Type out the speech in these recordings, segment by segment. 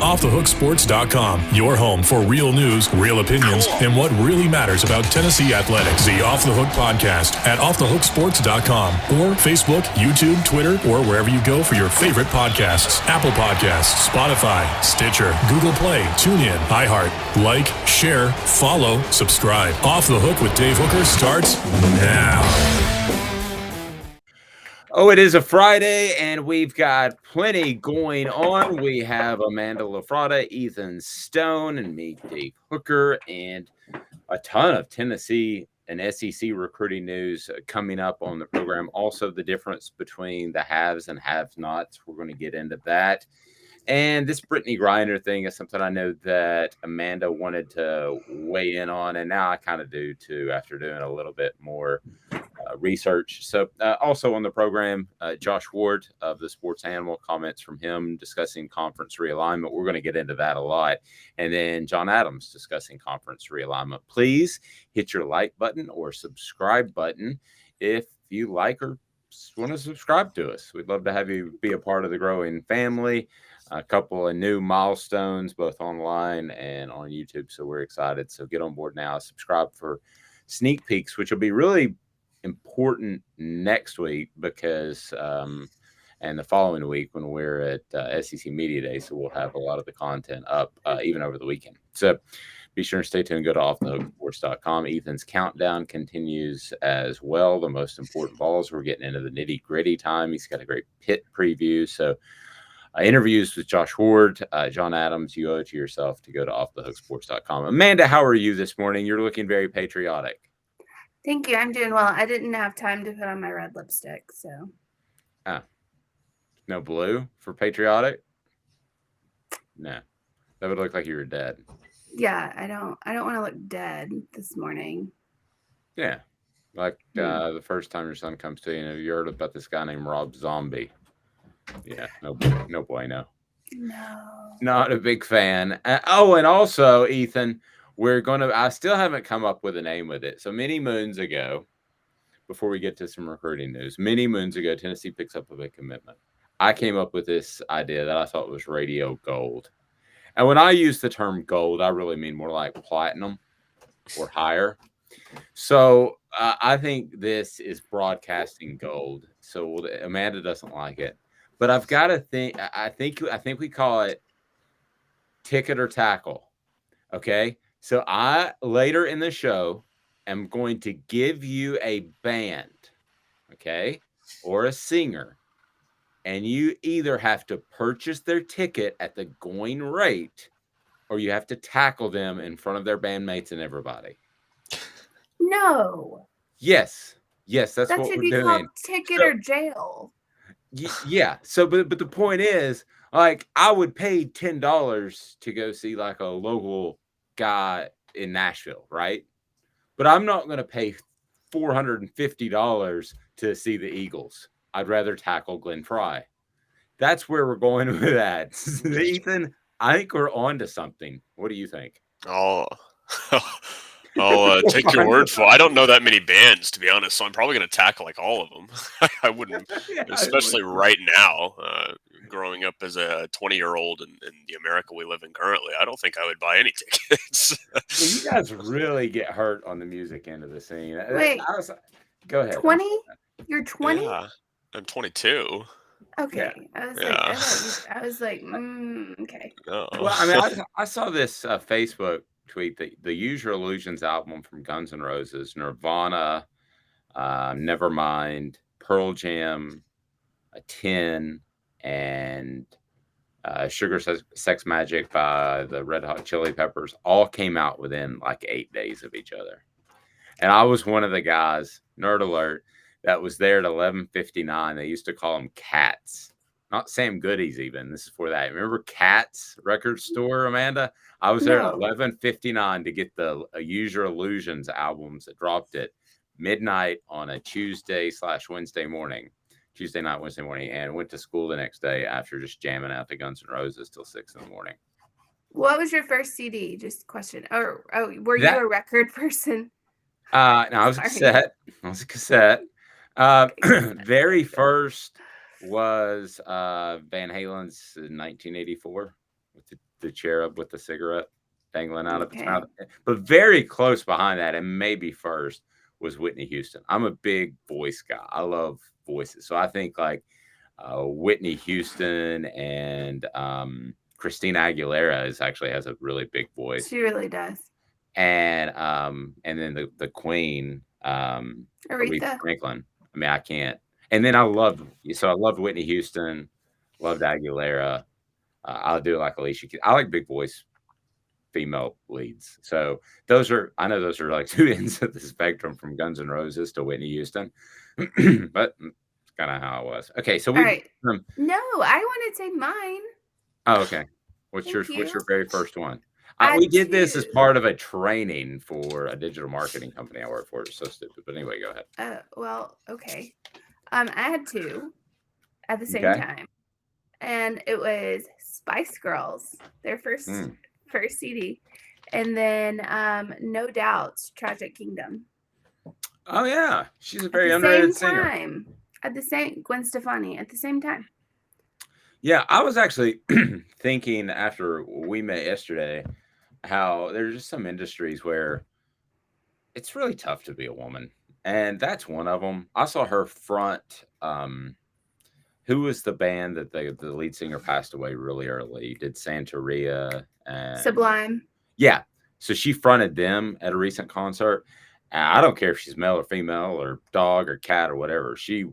offthehooksports.com, your home for real news, real opinions, and what really matters about Tennessee athletics. The Off the Hook podcast at offthehooksports.com or Facebook, YouTube, Twitter, or wherever you go for your favorite podcasts. Apple Podcasts, Spotify, Stitcher, Google Play, TuneIn, iHeart. Like, share, follow, subscribe. Off the Hook with Dave Hooker starts now. Oh, it is a Friday, and we've got plenty going on. We have Amanda LaFratta, Ethan Stone, and me, Dave Hooker, and a ton of Tennessee and SEC recruiting news coming up on the program. Also, the difference between the haves and have-nots. We're going to get into that. And this Brittany Griner thing is something I know that Amanda wanted to weigh in on, and now I kind of do too after doing a little bit more research. So also on the program, Josh Ward of the Sports Animal, comments from him discussing conference realignment. We're going to get into that a lot. And then John Adams discussing conference realignment. Please hit your like button or subscribe button if you like or want to subscribe to us. We'd love to have you be a part of the growing family. A couple of new milestones, both online and on YouTube. So we're excited. So get on board now. Subscribe for sneak peeks, which will be really important next week because and the following week when we're at SEC Media Day. So we'll have a lot of the content up even over the weekend. So be sure to stay tuned. Go to offthehooksports.com. Ethan's countdown continues as well. The most important balls. We're getting into the nitty gritty time. He's got a great pit preview. So interviews with Josh Ward, John Adams, you owe it to yourself to go to offthehooksports.com. Amanda, how are you this morning? You're looking very patriotic. Thank you. I'm doing well. I didn't have time to put on my red lipstick, so. No blue for patriotic? No. That would look like you were dead. Yeah, I don't want to look dead this morning. Yeah. Like the first time your son comes to you, you heard about this guy named Rob Zombie. Yeah, no bueno. No. Not a big fan. And also, Ethan, I still haven't come up with a name with it. So many moons ago, before we get to some recruiting news, many moons ago, Tennessee picks up a big commitment. I came up with this idea that I thought was radio gold. And when I use the term gold, I really mean more like platinum or higher. So I think this is broadcasting gold. So Amanda doesn't like it. But I've got to think. I think we call it ticket or tackle. Okay. So I later in the show am going to give you a band, okay, or a singer, and you either have to purchase their ticket at the going rate, or you have to tackle them in front of their bandmates and everybody. No. Yes, that's what we're doing. That should be called ticket or jail. Yeah. So, but the point is, like, I would pay $10 to go see like a local guy in Nashville, right? But I'm not going to pay $450 to see the Eagles. I'd rather tackle Glenn Fry. That's where we're going with that. Ethan, I think we're on to something. What do you think? I'll take your word for it. I don't know that many bands, to be honest, so I'm probably going to tackle like all of them. I wouldn't, especially right now, growing up as a 20-year-old in the America we live in currently. I don't think I would buy any tickets. Well, you guys really get hurt on the music end of the scene. Wait, go ahead. 20? You're 20? Yeah, I'm 22. Okay. Yeah. I was like, okay. No. Well, I mean, I saw this Facebook tweet that the Use Your Illusions album from Guns N' Roses, Nirvana, Nevermind, Pearl Jam, 10, and Sugar Sex Magic by the Red Hot Chili Peppers all came out within like 8 days of each other. And I was one of the guys, nerd alert, that was there at 11:59. They used to call them Cats. Not Sam Goody's even. This is for that. Remember Cats record store, Amanda? I was there at 11:59 to get the Use Your Illusions albums that dropped at midnight on a Tuesday/Wednesday morning. Tuesday night, Wednesday morning, and went to school the next day after just jamming out the Guns N' Roses till 6 in the morning. What was your first CD? Just a question. Were you a record person? No, I was a cassette. Very first was Van Halen's 1984 with the cherub with the cigarette dangling out of its mouth. But very close behind that, and maybe first, was Whitney Houston. I'm a big voice guy. I love voices. So I think like Whitney Houston and Christina Aguilera actually has a really big voice. She really does. And then the Queen, Aretha Franklin. I mean, I can't. And then I loved Whitney Houston, loved Aguilera. I'll do like Alicia Keys. I like big voice female leads. So I know those are like two ends of the spectrum, from Guns N' Roses to Whitney Houston. But it's kind of how it was. Okay, so no, I want to say mine. Oh, okay. What's your very first one? We did this as part of a training for a digital marketing company I work for. It's so stupid. But anyway, go ahead. Well, okay. I had two at the same time. And it was Spice Girls, their first CD. And then No Doubt's Tragic Kingdom. Oh, yeah. She's a very underrated singer. Gwen Stefani at the same time. Yeah, I was actually thinking after we met yesterday how there's just some industries where it's really tough to be a woman. And that's one of them. I saw her front. Who was the band that the lead singer passed away really early? Did Santeria and Sublime? Yeah. So she fronted them at a recent concert. I don't care if she's male or female or dog or cat or whatever. She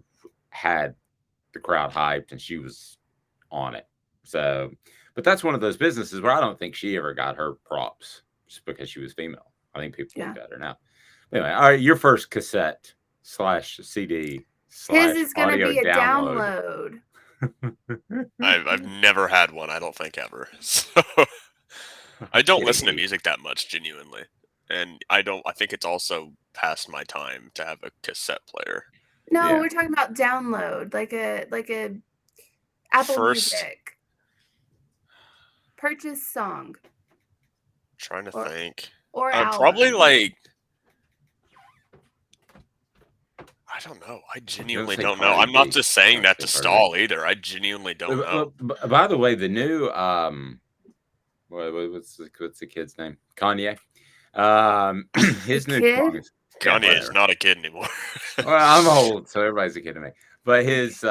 had the crowd hyped and she was on it. So, but that's one of those businesses where I don't think she ever got her props just because she was female. I think people look at her now. Anyway, all right, your first cassette / CD / His is going to be a download. I've never had one. I don't think ever. So I don't listen to music that much, genuinely, and I think it's also past my time to have a cassette player. No, we're talking about download, like a Apple Music purchase song. Trying to think, or probably like. I don't know. I genuinely don't know. I'm not just saying that to stall either. I genuinely don't know. By the way, the new what's the kid's name? Kanye. His new song is Kanye is not a kid anymore. Well, I'm old, so everybody's a kid to me. But his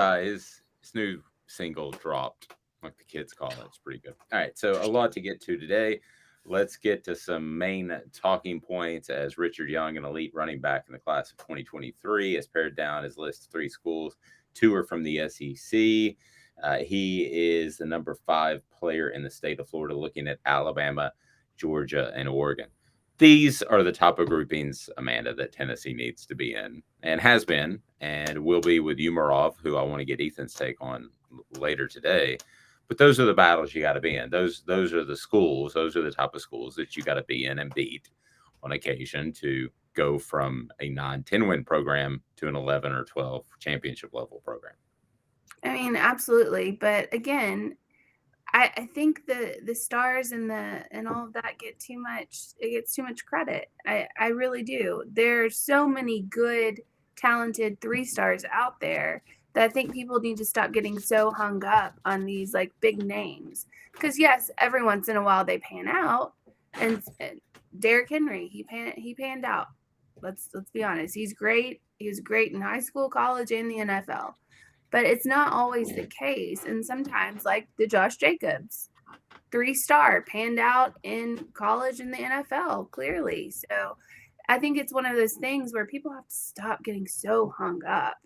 new single dropped, like the kids call it. It's pretty good. All right, so a lot to get to today. Let's get to some main talking points as Richard Young, an elite running back in the class of 2023, has pared down his list of 3 schools. 2 are from the SEC. He is the number 5 player in the state of Florida, looking at Alabama, Georgia, and Oregon. These are the type of groupings, Amanda, that Tennessee needs to be in and has been and will be with Umarov, who I want to get Ethan's take on later today. But those are the battles you got to be in. Those are the schools. Those are the type of schools that you got to be in and beat on occasion to go from a 9-10 win program to an 11 or 12 championship level program. I mean, absolutely. But again, I think the stars and all of that get too much. It gets too much credit. I really do. There's so many good, talented 3-stars out there that I think people need to stop getting so hung up on these like big names. Because yes, every once in a while they pan out. And Derrick Henry, he panned out. Let's be honest. He's great. He was great in high school, college, and the NFL. But it's not always the case. And sometimes, like the Josh Jacobs, 3-star, panned out in college and the NFL, clearly. So I think it's one of those things where people have to stop getting so hung up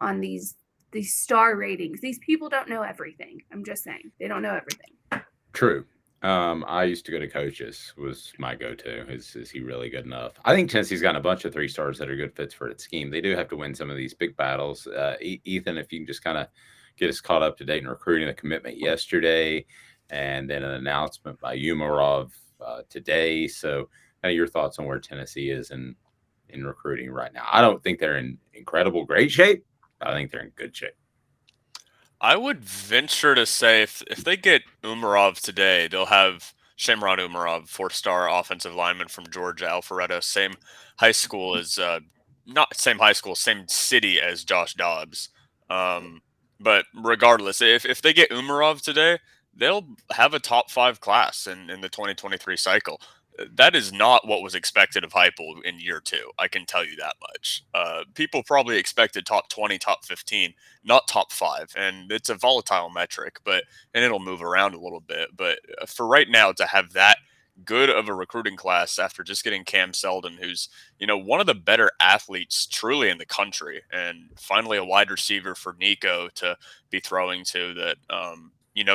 on these star ratings. These people don't know everything. I'm just saying. They don't know everything. True. I used to go to coaches was my go-to. Is he really good enough? I think Tennessee's gotten a bunch of 3-stars that are good fits for its scheme. They do have to win some of these big battles. Ethan, if you can just kind of get us caught up to date in recruiting, the commitment yesterday, and then an announcement by Umarov today. So kind of your thoughts on where Tennessee is in recruiting right now. I don't think they're in incredible great shape. I think they're in good shape. I would venture to say if they get Umarov today, they'll have Shamron Umarov, 4-star offensive lineman from Georgia, Alpharetta, same high school as not same high school, same city as Josh Dobbs. But regardless, if they get Umarov today, they'll have a top 5 class in the 2023 cycle. That is not what was expected of Heupel in year 2. I can tell you that much. People probably expected top 20, top 15, not top 5, and it's a volatile metric, and it'll move around a little bit. But for right now, to have that good of a recruiting class after just getting Cam Seldon, who's one of the better athletes truly in the country, and finally a wide receiver for Nico to be throwing to that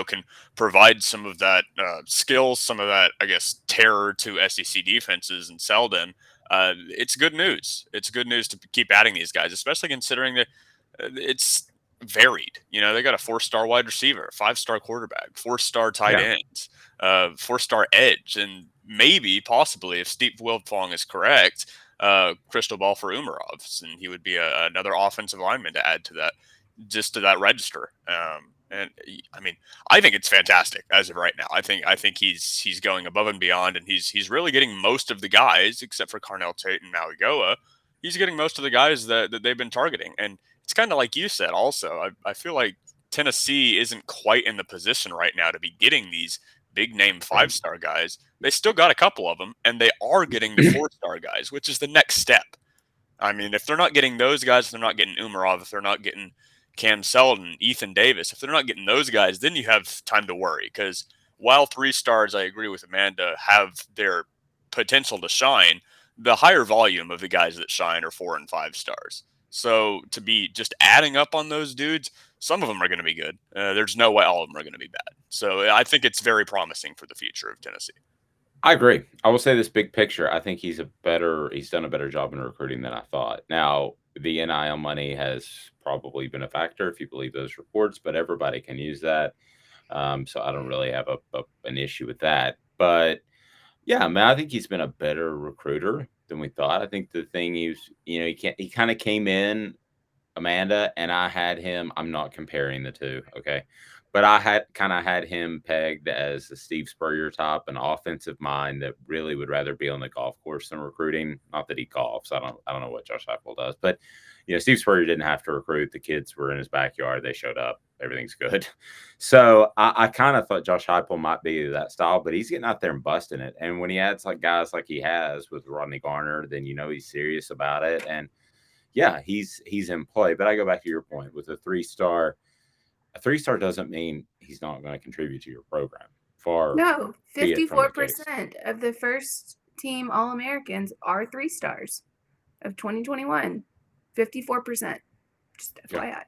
can provide some of that skill, some of that, I guess, terror to SEC defenses and Seldon. It's good news. It's good news to keep adding these guys, especially considering that it's varied. They got a 4-star wide receiver, a 5-star quarterback, 4-star tight ends, 4-star edge, and maybe, possibly, if Steve Wiltfong is correct, crystal ball for Umarov, and he would be another offensive lineman to add to that, just to that register. And I mean, I think it's fantastic as of right now. I think he's going above and beyond, and he's really getting most of the guys, except for Carnell Tate and Maui Goa. He's getting most of the guys that they've been targeting, and it's kind of like you said. Also, I feel like Tennessee isn't quite in the position right now to be getting these big name 5-star guys. They still got a couple of them, and they are getting the 4-star guys, which is the next step. I mean, if they're not getting those guys, if they're not getting Umarov, if they're not getting Cam Seldon, Ethan Davis, if they're not getting those guys, then you have time to worry. Because while 3-stars, I agree with Amanda, have their potential to shine, the higher volume of the guys that shine are 4 and 5 stars. So to be just adding up on those dudes, some of them are going to be good. There's no way all of them are going to be bad. So I think it's very promising for the future of Tennessee. I agree. I will say this big picture. I think he's done a better job in recruiting than I thought. Now, the NIL money has probably been a factor if you believe those reports, but everybody can use that. So I don't really have an issue with that. But yeah, man, I think he's been a better recruiter than we thought. I think the thing he kind of came in, Amanda, and I had him. I'm not comparing the two, okay? But I had him pegged as the Steve Spurrier type, an offensive mind that really would rather be on the golf course than recruiting. Not that he golfs. I don't know what Josh Heupel does, but Steve Spurrier didn't have to recruit. The kids were in his backyard. They showed up. Everything's good. So I kind of thought Josh Heupel might be that style, but he's getting out there and busting it. And when he adds like guys like he has with Rodney Garner, then he's serious about it. And yeah, he's in play. But I go back to your point with a 3-star. A 3-star doesn't mean he's not going to contribute to your program. No, 54% of the first team All-Americans are 3-stars of 2021. 54%. Just FYI. Yeah.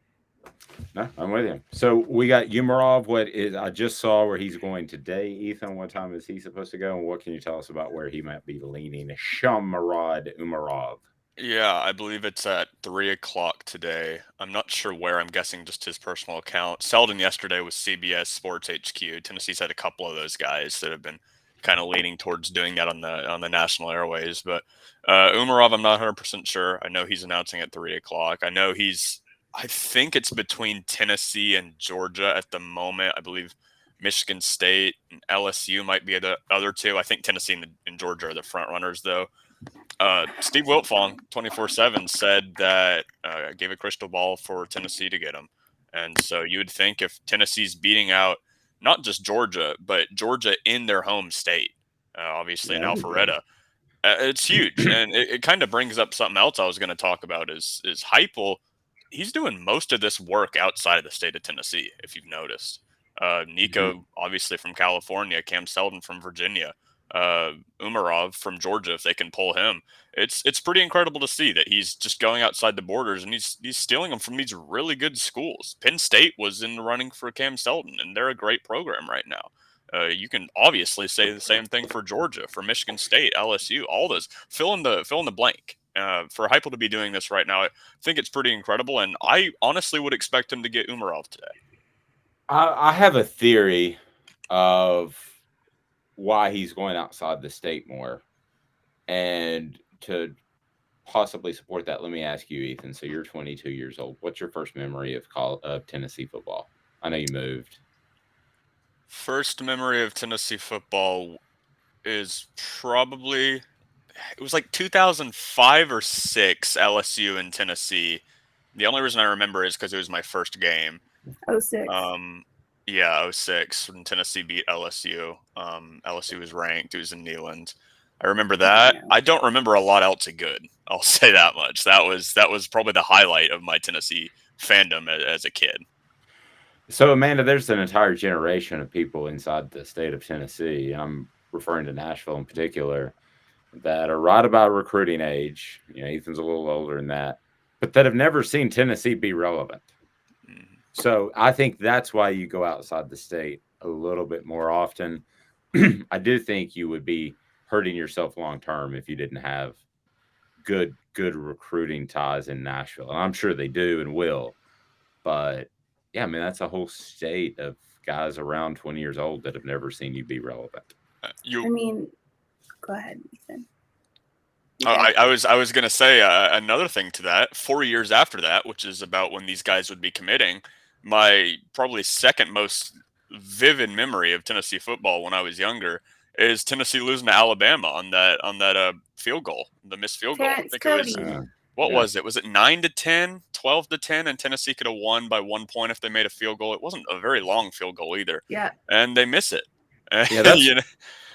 No, I'm with you. So we got Umarov. I just saw where he's going today. Ethan, what time is he supposed to go? And what can you tell us about where he might be leaning? Shamarad Umarov. Yeah, I believe it's at 3:00 today. I'm not sure where. I'm guessing just his personal account. Seldon yesterday was CBS Sports HQ. Tennessee's had a couple of those guys that have been kind of leaning towards doing that on the national airways. But Umarov, I'm not 100% sure. I know he's announcing at 3:00. I think it's between Tennessee and Georgia at the moment. I believe Michigan State and LSU might be the other two. I think Tennessee and Georgia are the front runners, though. Steve Wiltfong, 24/7, said that gave a crystal ball for Tennessee to get him. And so you would think if Tennessee's beating out not just Georgia, but Georgia in their home state, obviously in Alpharetta, it's huge. And it kind of brings up something else I was going to talk about is Heupel. He's doing most of this work outside of the state of Tennessee, if you've noticed. Nico, obviously from California, Cam Seldon from Virginia, Umarov from Georgia, if they can pull him. It's pretty incredible to see that he's just going outside the borders and he's stealing them from these really good schools. Penn State was in the running for Cam Seldon, and they're a great program right now. You can obviously say the same thing for Georgia, for Michigan State, LSU, all those. Fill in the blank. For Heupel to be doing this right now, I think it's pretty incredible, and I honestly would expect him to get Umarov today. I have a theory of why he's going outside the state more, and to possibly support that, let me ask you, Ethan. So you're 22 years old. What's your first memory of Tennessee football? I know you moved. First memory of Tennessee football is probably, it was like 2005 or 6, LSU in Tennessee. The only reason I remember is because it was my first game. 06. Yeah, '06 when Tennessee beat LSU. LSU was ranked. It was in Neyland. I remember that. No. I don't remember a lot else good. I'll say that much. That was probably the highlight of my Tennessee fandom as a kid. So, Amanda, there's an entire generation of people inside the state of Tennessee. I'm referring to Nashville in particular that are right about recruiting age. Ethan's a little older than that, but that have never seen Tennessee be relevant. Mhm. So I think that's why you go outside the state a little bit more often. I do think you would be hurting yourself long term if you didn't have good recruiting ties in Nashville. And I'm sure they do and will. But yeah, I mean that's a whole state of guys around 20 years old that have never seen you be relevant. You I mean, go ahead, Ethan. Oh, I was gonna say another thing to that. 4 years after that, which is about when these guys would be committing, my probably second most vivid memory of Tennessee football when I was younger is Tennessee losing to Alabama on that field goal, the missed field goal. I Terrence think it was Cody. what Yeah. was it? Was it 9-10, 12-10, and Tennessee could have won by 1 point if they made a field goal. It wasn't a very long field goal either, Yeah. and they miss it. Yeah, that's You know,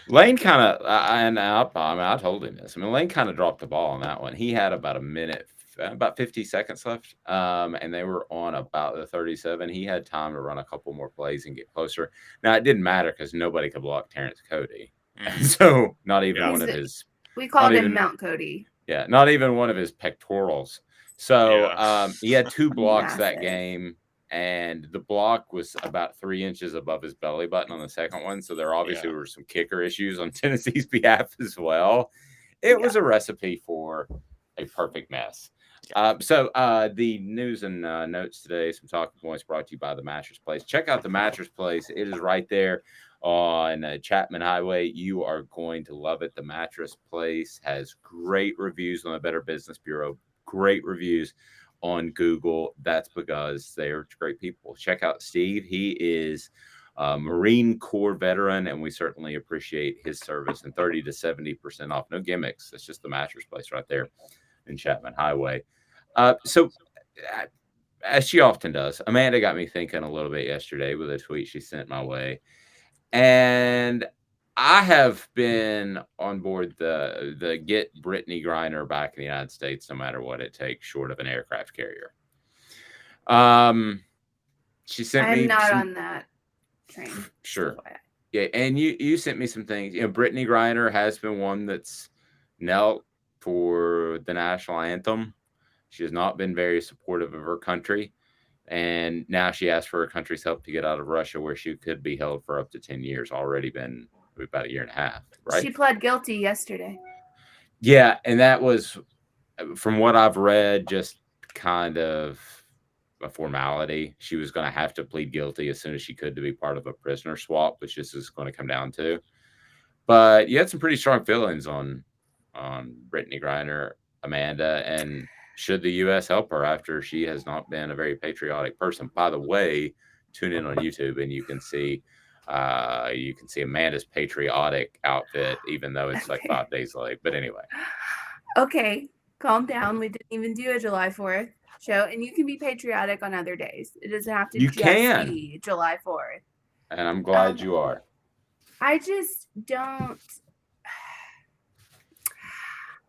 Lane kind of, and I told him this. I mean, Lane kind of dropped the ball on that one. He had about a minute, about 50 seconds left, and they were on about the 37. He had time to run a couple more plays and get closer. Now, it didn't matter because nobody could block Terrence Cody. So, not even Yeah. one of his, We called not him even, Mount Cody. yeah, not even one of his pectorals. So, Yeah. he had 2 blocks that Massive. game, and the block was about 3 inches above his belly button on the second one. So there obviously Yeah. were some kicker issues on Tennessee's behalf as well. It was a recipe for a perfect mess. The news and notes today, some talking points brought to you by the Mattress Place. Check out the Mattress Place. It is right there on Chapman Highway. You are going to love it. The Mattress Place has great reviews on the Better Business Bureau, great reviews on Google. That's because they're great people. Check out Steve. He is a Marine Corps veteran, and we certainly appreciate his service. And 30 to 70% off. No gimmicks. It's just the Mattress Place right there in Chapman Highway. So, as she often does, Amanda got me thinking a little bit yesterday with a tweet she sent my way. And I have been on board the get Brittany Griner back in the United States, no matter what it takes, short of an aircraft carrier. She sent me I'm not some, on that train. sure. FYI. Yeah, and you sent me some things. Brittany Griner has been one that's knelt for the national anthem. She has not been very supportive of her country. And now she asked for her country's help to get out of Russia, where she could be held for up to 10 years. Already been about a year and a half, right? She pled guilty yesterday. Yeah, and that was, from what I've read, just kind of a formality. She was going to have to plead guilty as soon as she could to be part of a prisoner swap, which this is going to come down to. But you had some pretty strong feelings on Brittany Griner, Amanda, and should the U.S. help her after she has not been a very patriotic person? By the way, tune in on YouTube and you can see Amanda's patriotic outfit, even though it's like 5 days late. But anyway, Okay, calm down. We didn't even do a July 4th show, and you can be patriotic on other days. It doesn't have to You just can. be July 4th. And I'm glad you are. I just don't.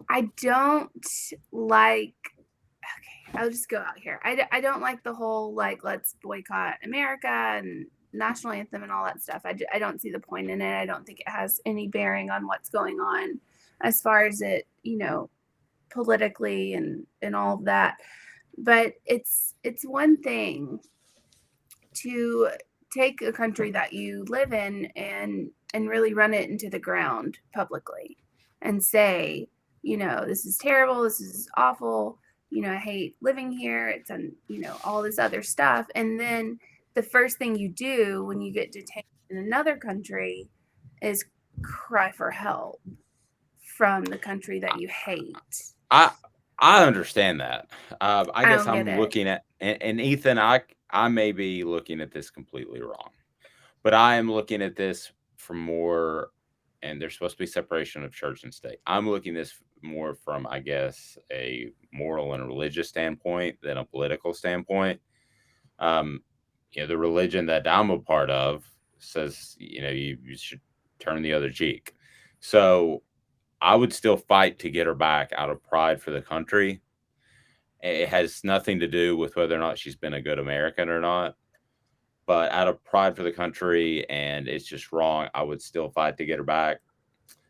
I don't like. Okay, I'll just go out here. I don't like the whole like let's boycott America and national anthem and all that stuff. I don't see the point in it. I don't think it has any bearing on what's going on as far as it, politically and all of that. But it's one thing to take a country that you live in and really run it into the ground publicly and say, this is terrible, this is awful, I hate living here, it's all this other stuff. And then the first thing you do when you get detained in another country is cry for help from the country that you hate. I understand that. I guess don't I'm get it. looking at, and Ethan, I may be looking at this completely wrong, but I am looking at this from more, and there's supposed to be separation of church and state. I'm looking at this more from, I guess, a moral and religious standpoint than a political standpoint. the religion that I'm a part of says, you should turn the other cheek. So I would still fight to get her back out of pride for the country. It has nothing to do with whether or not she's been a good American or not, but out of pride for the country, and it's just wrong. I would still fight to get her back.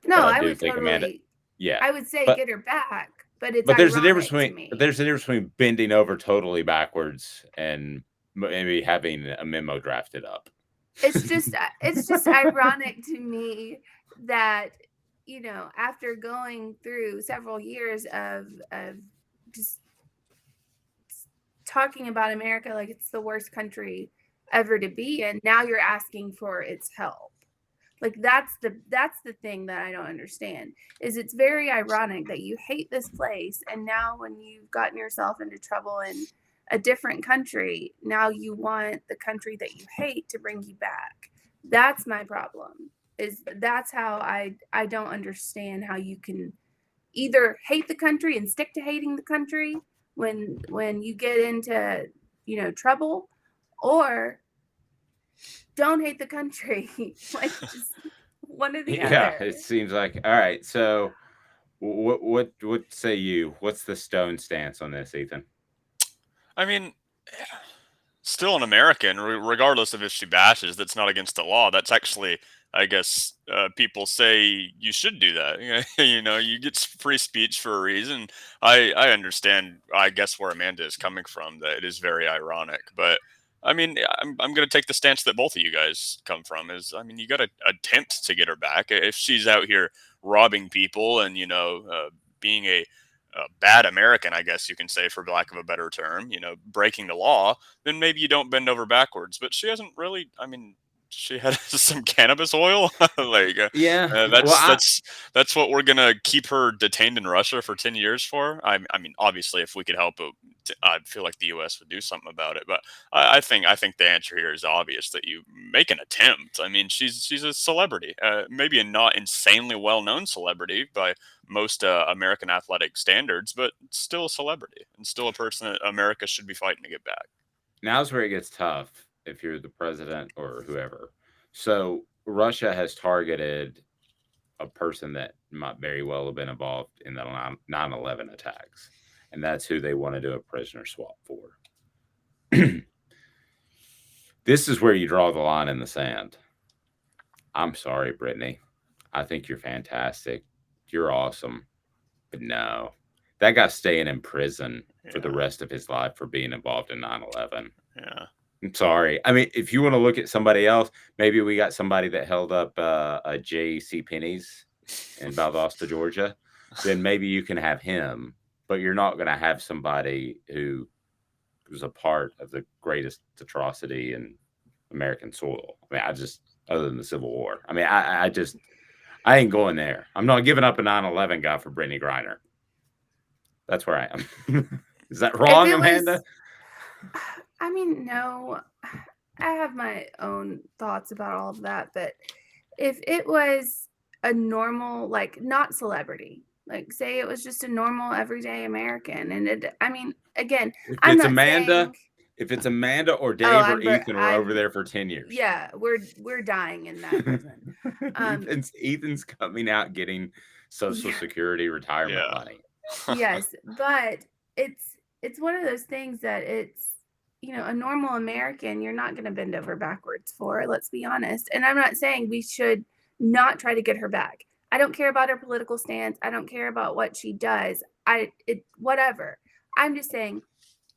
No, But I I do would think Amanda, totally. yeah. I would say But get her back, but it's but there's a difference ironic to between me. bending over totally backwards and maybe having a memo drafted up. It's just ironic to me that after going through several years of just talking about America like it's the worst country ever to be in, now you're asking for its help. Like that's the thing that I don't understand, is it's very ironic that you hate this place, and now when you've gotten yourself into trouble in a different country, now you want the country that you hate to bring you back. That's my problem. That's how I don't understand how you can either hate the country and stick to hating the country when you get into trouble, or don't hate the country. Like, just one or the Yeah, other. it seems like all right. So, what say you? What's the Stone stance on this, Ethan? I mean, still an American, regardless of if she bashes. That's not against the law. That's actually, I guess, people say you should do that. You get free speech for a reason. I understand. I guess where Amanda is coming from, that it is very ironic, but. I mean, I'm going to take the stance that both of you guys come from. Is, I mean, you got to attempt to get her back. If she's out here robbing people and being a bad American, I guess you can say, for lack of a better term, breaking the law, then maybe you don't bend over backwards. But she hasn't really. I mean, she had some cannabis oil. Like Yeah. that's what we're gonna keep her detained in Russia for 10 years for. I mean, obviously, if we could help it, I feel like the U.S. would do something about it. But I think the answer here is obvious, that you make an attempt. I mean, she's a celebrity, maybe a not insanely well known celebrity by most American athletic standards, but still a celebrity and still a person that America should be fighting to get back. Now's where it gets tough if you're the president or whoever. So Russia has targeted a person that might very well have been involved in the 9/11 attacks, and that's who they want to do a prisoner swap for. This is where you draw the line in the sand. I'm sorry, Brittany. I think you're fantastic. You're awesome. But no, that guy's staying in prison for the rest of his life for being involved in 9/11. Yeah. I'm sorry. I mean, if you want to look at somebody else, maybe we got somebody that held up a J.C. Penney's in Valdosta, Georgia. Then maybe you can have him, but you're not going to have somebody who was a part of the greatest atrocity in American soil. I mean, other than the Civil War. I mean, I ain't going there. I'm not giving up a 9/11 guy for Brittany Griner. That's where I am. Is that wrong, Amanda? I mean, no. I have my own thoughts about all of that, but if it was a normal, like, not celebrity, like, say it was just a normal everyday American, and I mean, again, I'm not saying, if it's Amanda or Dave or Ethan, we're over there for 10 years. Yeah, we're dying in that prison. Ethan's coming out getting Social Security retirement money. Yes, but it's one of those things that it's, a normal American, you're not going to bend over backwards for, let's be honest. And I'm not saying we should not try to get her back. I don't care about her political stance. I don't care about what she does. Whatever. I'm just saying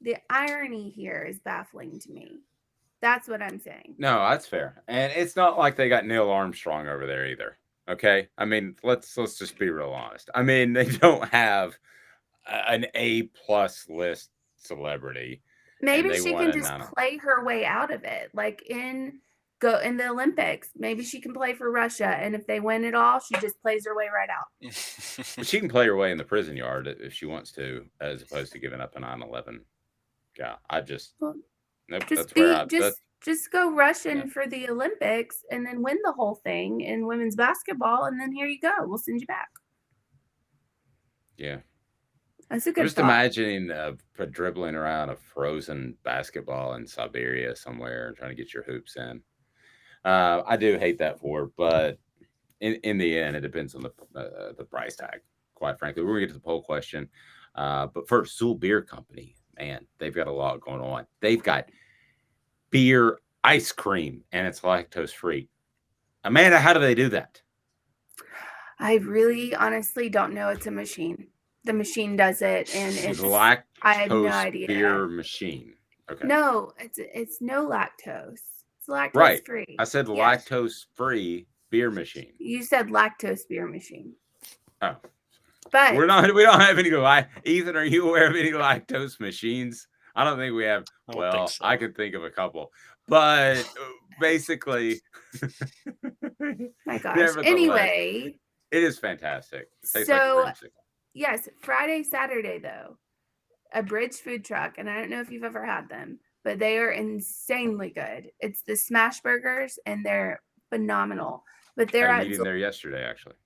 the irony here is baffling to me. That's what I'm saying. No, that's fair. And it's not like they got Neil Armstrong over there either. Okay? I mean, let's just be real honest. I mean, they don't have an A+ list celebrity. Maybe she can just play her way out of it. Like in the Olympics, maybe she can play for Russia, and if they win it all, she just plays her way right out. She can play her way in the prison yard if she wants to, as opposed to giving up a 9/11. Yeah, just go Russian for the Olympics and then win the whole thing in women's basketball, and then here you go. We'll send you back. Yeah. That's a I'm good just thought. imagining dribbling around a frozen basketball in Siberia somewhere and trying to get your hoops in. I do hate that for it, but in the end, it depends on the price tag. Quite frankly, we're gonna get to the poll question, but first, Zool Beer Company, man, they've got a lot going on. They've got beer ice cream, and it's lactose free. Amanda, how do they do that? I really honestly don't know. It's a machine. The machine does it, and it's lactose I have no idea. beer machine. Okay. No, it's no lactose. It's lactose Right. free. I said Yes. lactose free beer machine. You said lactose beer machine. Oh. But We don't have any Ethan, are you aware of any lactose machines? I don't think we have. Well, I can think of a couple. But basically my gosh. nevertheless, Anyway, it is fantastic. It tastes so like a creamsicle. yes, Friday, Saturday though, a Bridge food truck, and I don't know if you've ever had them, but they are insanely good. It's the smash burgers, and they're phenomenal. But they're I had a at meeting there yesterday, actually.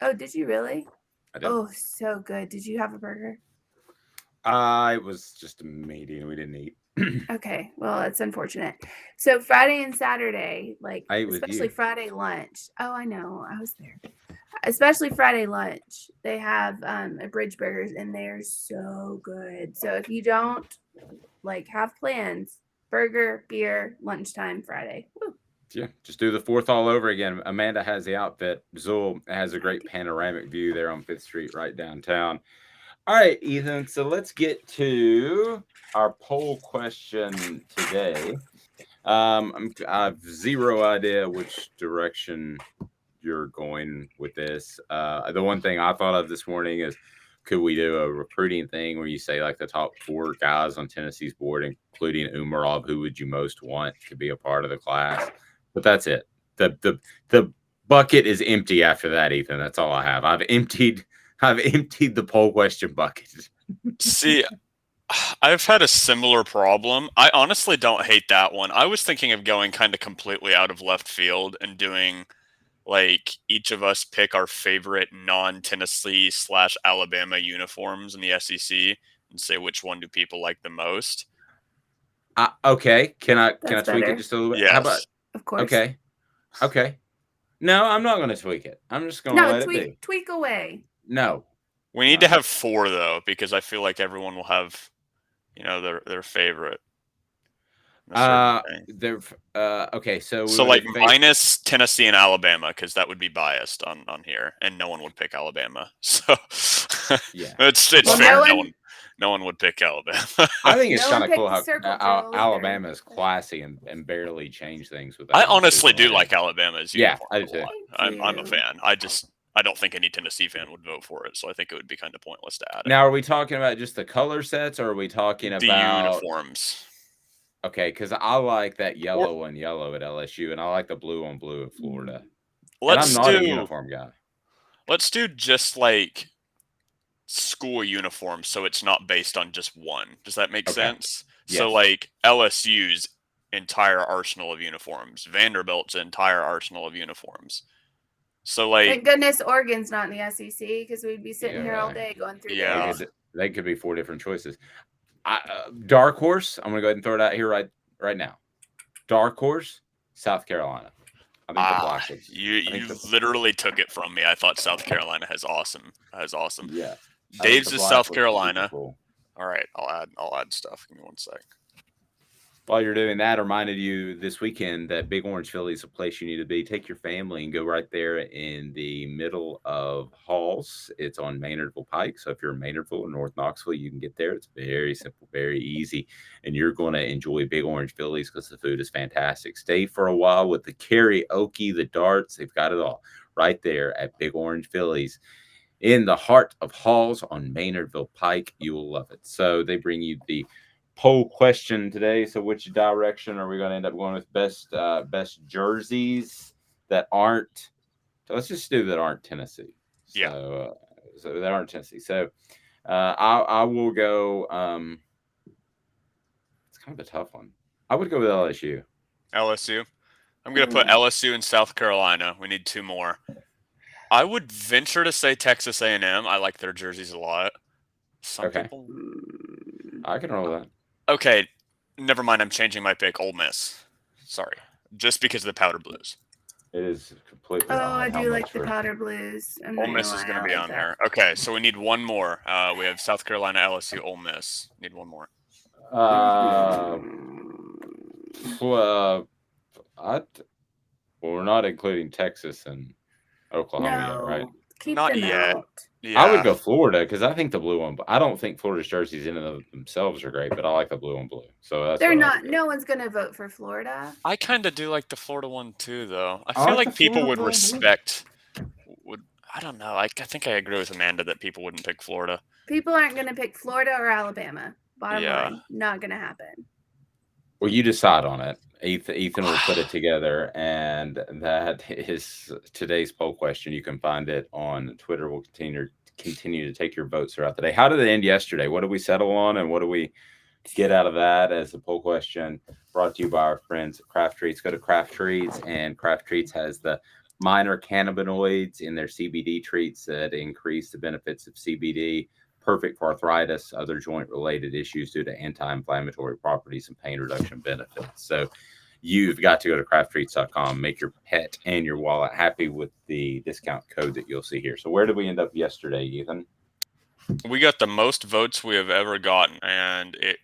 Oh, did you really? I did. Oh, so good. Did you have a burger? It was just a meeting. We didn't eat. Okay, well, it's unfortunate. So Friday and Saturday, like I ate with especially you. Friday lunch. Oh, I know, I was there. Especially Friday lunch, they have a Bridge Burgers, and they're so good. So if you don't like have plans, burger, beer, lunchtime Friday. Woo. Yeah, just do the fourth all over again. Amanda has the outfit. Zool has a great panoramic view there on 5th Street, right downtown. All right, Ethan. So let's get to our poll question today. I have zero idea which direction you're going with this. The one thing I thought of this morning is, could we do a recruiting thing where you say like the top 4 guys on Tennessee's board, including Umarov, who would you most want to be a part of the class? But that's it. The bucket is empty after that, Ethan. That's all I have. I've emptied the poll question bucket. See, I've had a similar problem. I honestly don't hate that one. I was thinking of going kind of completely out of left field and doing like each of us pick our favorite non-Tennessee / Alabama uniforms in the SEC and say which one do people like the most. Okay. Can I That's tweak better. it just a little bit? Yes. How about? Of course. Okay. No, I'm not going to tweak it. I'm just going to let it be. Tweak away. No. We need to have 4 though, because I feel like everyone will have, their favorite. Okay, so like minus Tennessee and Alabama, because that would be biased on here, and no one would pick Alabama. So yeah, it's fair. No one would pick Alabama. I think it's kind of cool how Alabama is classy and barely change things with that. I honestly do like Alabama's uniform. Yeah, I do too. I'm a fan. I don't think any Tennessee fan would vote for it, so I think it would be kind of pointless to add it. Now, are we talking about just the color sets, or are we talking about the uniforms? Okay, because I like that yellow on yellow at LSU, and I like the blue on blue at Florida. I'm not a uniform guy. Let's do just like school uniforms, so it's not based on just one. Does that make sense? Yes. So like LSU's entire arsenal of uniforms, Vanderbilt's entire arsenal of uniforms. So like, thank goodness Oregon's not in the SEC, because we'd be sitting here all day going through those. They could be 4 different choices. Dark horse. I'm gonna go ahead and throw it out here right now. Dark horse, South Carolina. I think you literally took it from me. I thought South Carolina has awesome. Yeah. Dave's is South Carolina. Cool. All right, I'll add stuff. Give me one sec. While you're doing that, I reminded you this weekend that Big Orange Philly is a place you need to be. Take your family and go right there in the middle of Halls. It's on Maynardville Pike. So if you're in Maynardville or North Knoxville, you can get there. It's very simple, very easy. And you're going to enjoy Big Orange Phillies because the food is fantastic. Stay for a while with the karaoke, the darts. They've got it all right there at Big Orange Phillies. In the heart of Halls on Maynardville Pike. You will love it. So they bring you the poll question today. So which direction are we going to end up going with? Best jerseys that aren't, let's just do that aren't Tennessee. So that aren't Tennessee. So I will go, it's kind of a tough one. I would go with LSU. I'm going to put LSU in South Carolina. We need 2 more. I would venture to say Texas A&M. I like their jerseys a lot. Some Okay. people. I can roll that. Okay, never mind. I'm changing my pick. Ole Miss. Sorry, just because of the powder blues. It is completely Oh, on I how do much like the for- powder blues. I'm Ole not Miss gonna is lie, going I to be like on that. there. Okay, so we need one more. We have South Carolina, LSU, Ole Miss. Need one more. Well, we're not including Texas and Oklahoma yet, right? Keep Not them yet. out. Yeah, I would go Florida because I think the blue one. I don't think Florida's jerseys in and of themselves are great, but I like the blue and blue. So that's They're what I not. would go. No one's gonna vote for Florida. I kind of do like the Florida one too, though. I I feel like like the people Florida would blue. respect. I don't know. I think I agree with Amanda that people wouldn't pick Florida. People aren't gonna pick Florida or Alabama. Bottom Yeah. line, not gonna happen. Well, you decide on it. Ethan will put it together, and that is today's poll question. You can find it on Twitter. We'll continue to take your votes throughout the day. How did it end yesterday? What did we settle on, and what do we get out of that as a poll question? Brought to you by our friends at Craft Treats. Go to Craft Treats, and Craft Treats has the minor cannabinoids in their CBD treats that increase the benefits of CBD. Perfect for arthritis, other joint-related issues due to anti-inflammatory properties and pain reduction benefits. So you've got to go to crafttreats.com, make your pet and your wallet happy with the discount code that you'll see here. So where did we end up yesterday, Ethan? We got the most votes we have ever gotten, and it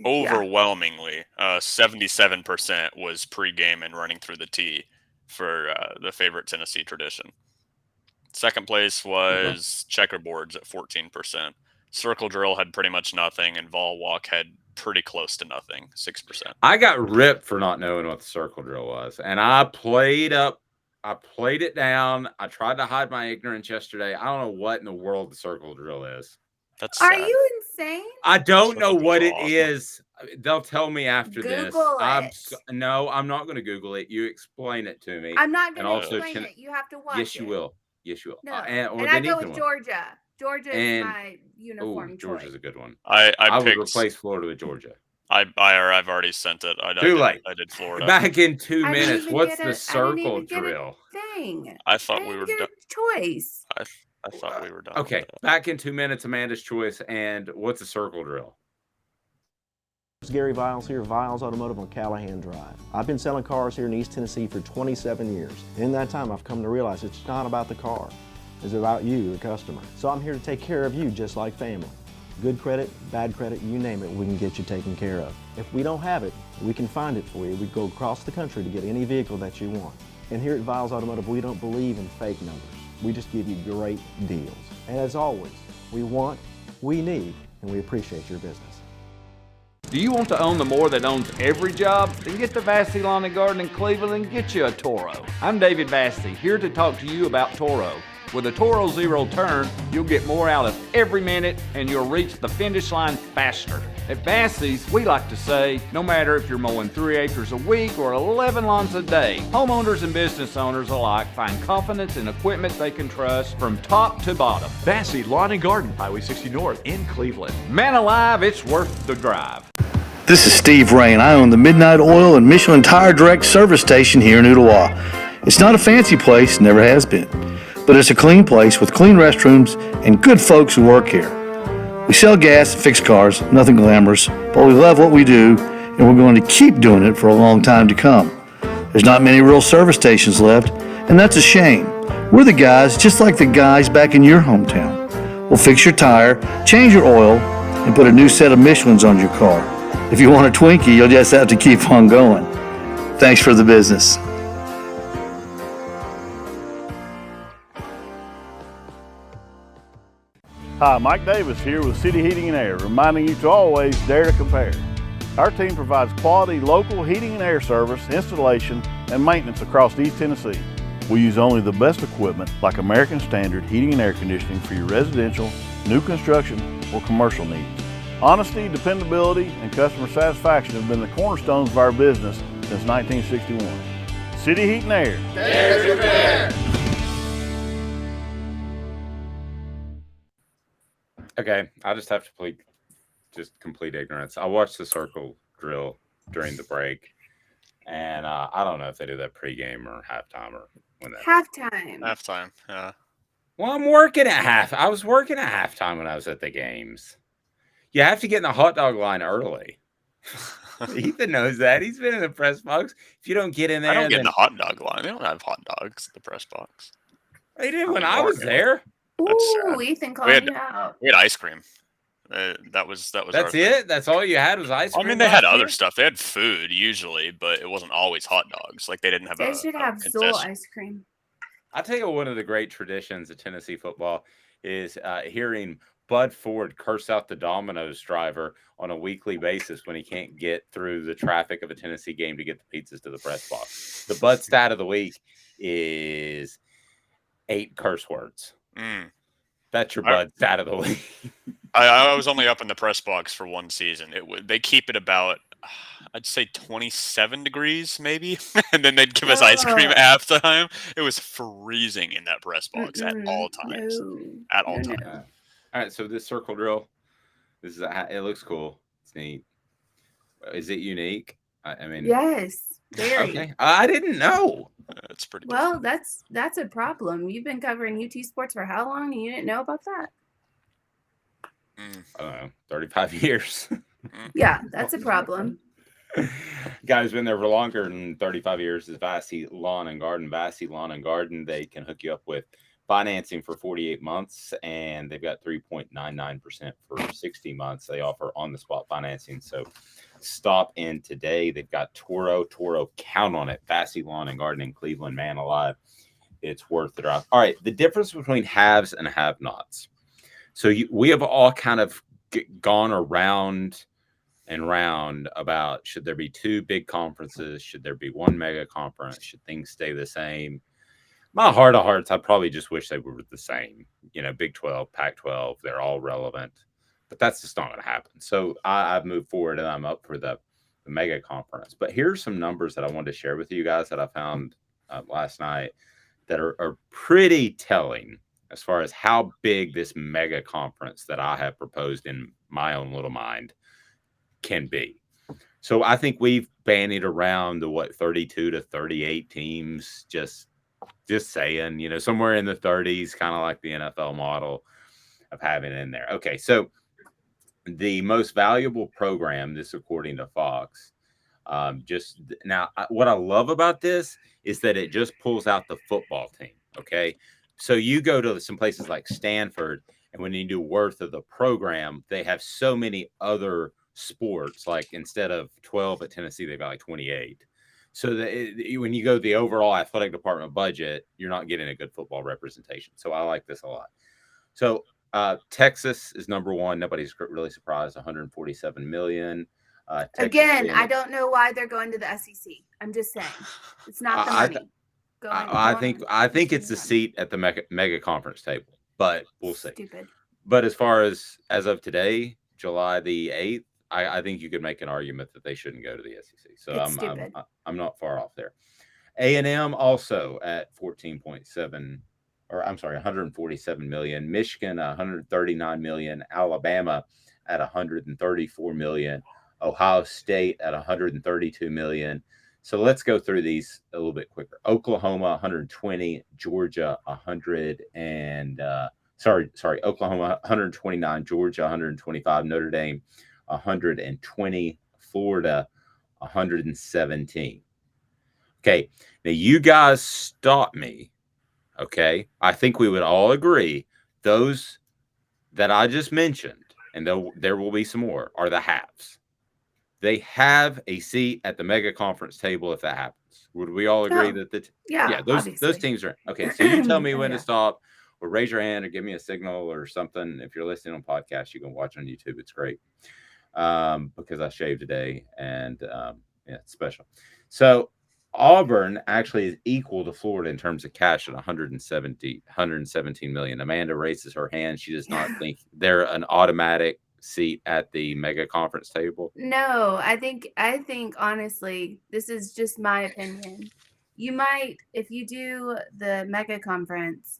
overwhelmingly 77% was pregame and running through the tee for the favorite Tennessee tradition. Second place was checkerboards at 14%. Circle drill had pretty much nothing, and Vol walk had pretty close to nothing, 6%. I got ripped for not knowing what the circle drill was, and I played it down. I tried to hide my ignorance yesterday. I don't know what in the world the circle drill is. That's Are sad. you insane? I don't know Circle what drill, it awesome. is. They'll tell me after this. Google it. No, I'm not going to Google it. You explain it to me. I'm not going to also explain it. You have to watch Yes, you it. will. Yes, you will. No. And I go with Georgia. Georgia is my uniform choice. Georgia's a good one. I would picked, replace Florida with Georgia. I've already sent it. Too late. I did Florida. Back in 2 I didn't minutes. even What's get the circle drill? Thing. I thought we were done. Choice. I thought we were done. Okay, back in 2 minutes, Amanda's choice. And what's a circle drill? It's Gary Viles here, Viles Automotive on Callahan Drive. I've been selling cars here in East Tennessee for 27 years. In that time, I've come to realize it's not about the car. It's about you, the customer. So I'm here to take care of you just like family. Good credit, bad credit, you name it, we can get you taken care of. If we don't have it, we can find it for you. We go across the country to get any vehicle that you want. And here at Viles Automotive, we don't believe in fake numbers. We just give you great deals. And as always, we want, we need, and we appreciate your business. Do you want to own the more that owns every job? Then get to Vassy Lawn and Garden in Cleveland and get you a Toro. I'm David Vassy, here to talk to you about Toro. With a Toro Zero Turn, you'll get more out of every minute and you'll reach the finish line faster. At Vassy's, we like to say, no matter if you're mowing 3 acres a week or 11 lawns a day, homeowners and business owners alike find confidence in equipment they can trust from top to bottom. Vassy Lawn and Garden, Highway 60 North in Cleveland. Man alive, it's worth the drive. This is Steve Rain. I own the Midnight Oil and Michelin Tire Direct service station here in Ottawa. It's not a fancy place, never has been, but it's a clean place with clean restrooms and good folks who work here. We sell gas and fix cars, nothing glamorous, but we love what we do, and we're going to keep doing it for a long time to come. There's not many real service stations left, and that's a shame. We're the guys just like the guys back in your hometown. We'll fix your tire, change your oil, and put a new set of Michelins on your car. If you want a Twinkie, you'll just have to keep on going. Thanks for the business. Hi, Mike Davis here with City Heating and Air, reminding you to always dare to compare. Our team provides quality local heating and air service, installation, and maintenance across East Tennessee. We use only the best equipment like American Standard heating and air conditioning for your residential, new construction, or commercial needs. Honesty, dependability, and customer satisfaction have been the cornerstones of our business since 1961. City Heat and Air. Dare to compare. Okay, I just have to plead just complete ignorance. I watched the circle drill during the break, and I don't know if they do that pregame or halftime or when that. Halftime, yeah. Well, I'm working at half. I was working at halftime when I was at the games. You have to get in the hot dog line early. Ethan knows that. He's been in the press box. If you don't get in there, I don't get in then the hot dog line. They don't have hot dogs at the press box. they did Not when I anymore, was anyway. there. That's Ooh, sad. Ethan We calling had you out. ice cream. That was our That's thing. it. That's all you had was ice cream. I mean, they had last other year? stuff. They had food usually, but it wasn't always hot dogs. Like they didn't have They a should have Zool concession. ice cream. I'll tell you one of the great traditions of Tennessee football is hearing Bud Ford curse out the Domino's driver on a weekly basis when he can't get through the traffic of a Tennessee game to get the pizzas to the press box. The Bud stat of the week is 8 curse words. That's your Bud stat of the week. I was only up in the press box for one season. They keep it about, I'd say 27 degrees maybe, and then they'd give us ice cream at halftime. It was freezing in that press box at all times. At all times. All right, so this circle drill, this is it looks cool. It's neat. Is it unique? I mean, yes, very. Okay, I didn't know. It's pretty. Well, that's a problem. You've been covering UT sports for how long, and you didn't know about that? I don't know, 35 years. Yeah, that's a problem. Guy who's been there for longer than 35 years is Vassy Lawn and Garden. Vassy Lawn and Garden, they can hook you up with financing for 48 months, and they've got 3.99% for 60 months. They offer on-the-spot financing, so stop in today. They've got Toro, count on it. Vassy Lawn and Garden in Cleveland, man alive. It's worth the drive. All right, the difference between haves and have-nots. So we have all kind of gone around and round about should there be 2 big conferences? Should there be 1 mega conference? Should things stay the same? My heart of hearts, I probably just wish they were the same. Big 12, Pac-12, they're all relevant. But that's just not going to happen. So I've moved forward, and I'm up for the mega conference. But here's some numbers that I wanted to share with you guys that I found last night that are pretty telling as far as how big this mega conference that I have proposed in my own little mind can be. So I think we've bandied around the 32 to 38 teams, just saying, somewhere in the 30s, kind of like the NFL model of having it in there. Okay, so the most valuable program, this according to Fox, what I love about this is that it just pulls out the football team. Okay, so you go to some places like Stanford, and when you do worth of the program, they have so many other sports. Like instead of 12 at Tennessee, they've got like 28. So when you go to the overall athletic department budget, you're not getting a good football representation. So I like this a lot. So Texas is number 1. Nobody's really surprised. 147 million. Again, I don't know why they're going to the SEC. I'm just saying, it's not the money. I think it's the seat at the mega conference table, but we'll see. Stupid. But as far as of today, July the 8th, I think you could make an argument that they shouldn't go to the SEC. So I'm not far off there. A&M also at 147 million. Michigan 139 million. Alabama at 134 million. Ohio State at 132 million. So let's go through these a little bit quicker. Oklahoma 120, Georgia 100 and Oklahoma 129, Georgia 125, Notre Dame 120, Florida 117. Okay, now you guys stop me. Okay, I think we would all agree those that I just mentioned, and there will be some more, are the halves. They have a seat at the mega conference table if that happens. Would we all agree that those teams are okay? So you tell me when to stop, or raise your hand, or give me a signal or something. If you're listening on podcast, you can watch on YouTube. It's great because I shaved today, and it's special. So Auburn actually is equal to Florida in terms of cash at 117 million. Amanda raises her hand. She does not think they're an automatic seat at the mega conference table. No, I think honestly, this is just my opinion. You might, if you do the mega conference,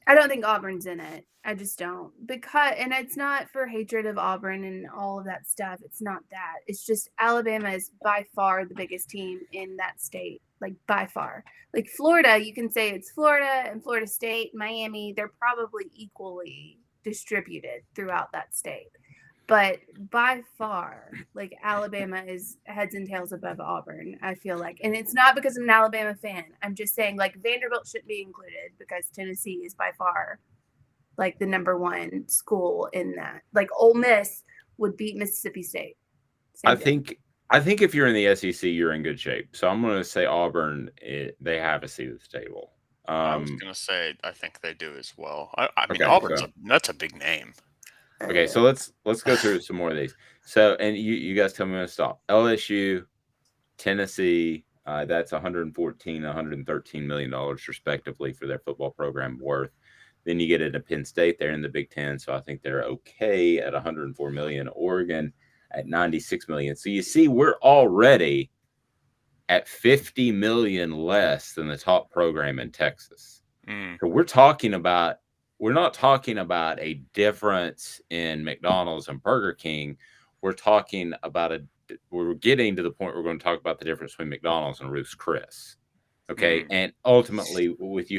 I don't think Auburn's in it. I just don't. And it's not for hatred of Auburn and all of that stuff. It's not that. It's just Alabama is by far the biggest team in that state, like by far. Like Florida, you can say it's Florida and Florida State, Miami, they're probably equally distributed throughout that state. But by far, like, Alabama is heads and tails above Auburn, I feel like. And it's not because I'm an Alabama fan. I'm just saying, like, Vanderbilt shouldn't be included because Tennessee is by far, like, the number one school in that. Like, Ole Miss would beat Mississippi State. I think if you're in the SEC, you're in good shape. So I'm going to say Auburn, they have a seat at the table. I was going to say I think they do as well. I mean, okay, Auburn's that's a big name. Okay, so let's go through some more of these. So, and you guys tell me when to stop. LSU, Tennessee, that's 114, 113 million dollars respectively for their football program worth. Then you get into Penn State, they're in the Big Ten, so I think they're okay at 104 million. Oregon at 96 million. So you see, we're already at 50 million less than the top program in Texas. So we're not talking about a difference in McDonald's and Burger King. We're talking about we're getting to the point where we're going to talk about the difference between McDonald's and Ruth's Chris. Okay. And ultimately with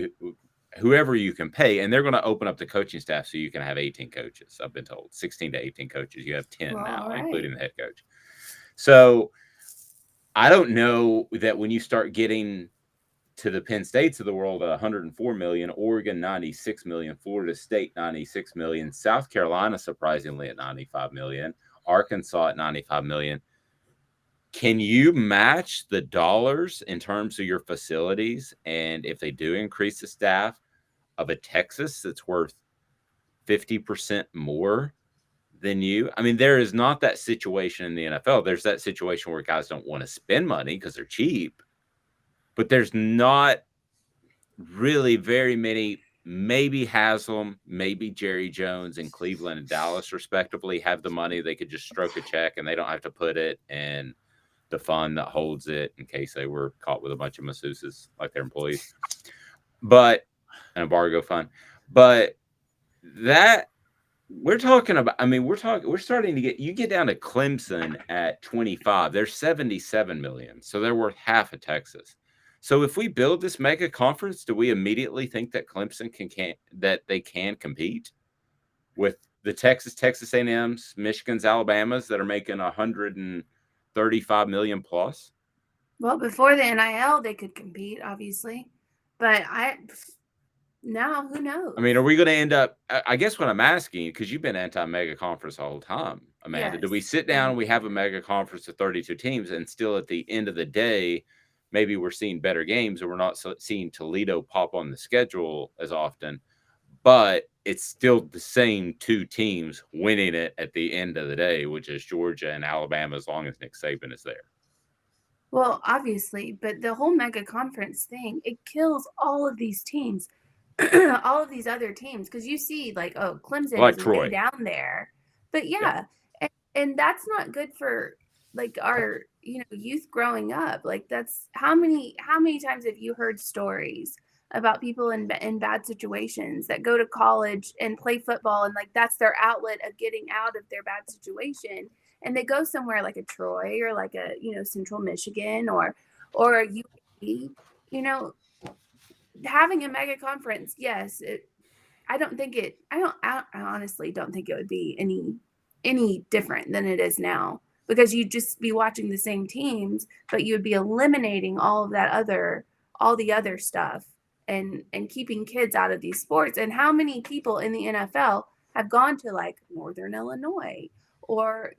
whoever you can pay, and they're going to open up the coaching staff so you can have 18 coaches. I've been told 16 to 18 coaches. You have 10 now, including the head coach. So I don't know that when you start getting to the Penn States of the world at 104 million, Oregon 96 million, Florida State 96 million, South Carolina surprisingly at 95 million, Arkansas at 95 million. Can you match the dollars in terms of your facilities? And if they do increase the staff of a Texas that's worth 50% more than you? I mean, there is not that situation in the NFL. There's that situation where guys don't want to spend money because they're cheap. But there's not really very many. Maybe Haslam, maybe Jerry Jones in Cleveland and Dallas, respectively, have the money. They could just stroke a check and they don't have to put it in the fund that holds it in case they were caught with a bunch of masseuses like their employees. But an embargo fund. But that we're talking about, I mean, we're starting to get down to Clemson at 25. They're 77 million. So they're worth half of Texas. So if we build this mega conference, do we immediately think that Clemson can compete with the Texas A&M's, Michigan's, Alabama's that are making 135 million plus? Well, before the NIL, they could compete, obviously, but now who knows? I mean, are we going to end up? I guess what I'm asking, because you've been anti-mega conference all the time, Amanda. Yes. Do we sit down and we have a mega conference of 32 teams, and still at the end of the day, maybe we're seeing better games, or we're not seeing Toledo pop on the schedule as often, but it's still the same two teams winning it at the end of the day, which is Georgia and Alabama, as long as Nick Saban is there. Well, obviously, but the whole mega conference thing, it kills all of these teams, all of these other teams, because you see, like, oh, Clemson like is Troy way down there, but yeah. And that's not good for, like, our youth growing up. Like, that's how many times have you heard stories about people in bad situations that go to college and play football, and like that's their outlet of getting out of their bad situation, and they go somewhere like a Troy or like a Central Michigan or a UAB, having a mega conference. Yes, I honestly don't think it would be any different than it is now, because you'd just be watching the same teams, but you would be eliminating all the other stuff and keeping kids out of these sports. And how many people in the NFL have gone to like Northern Illinois or,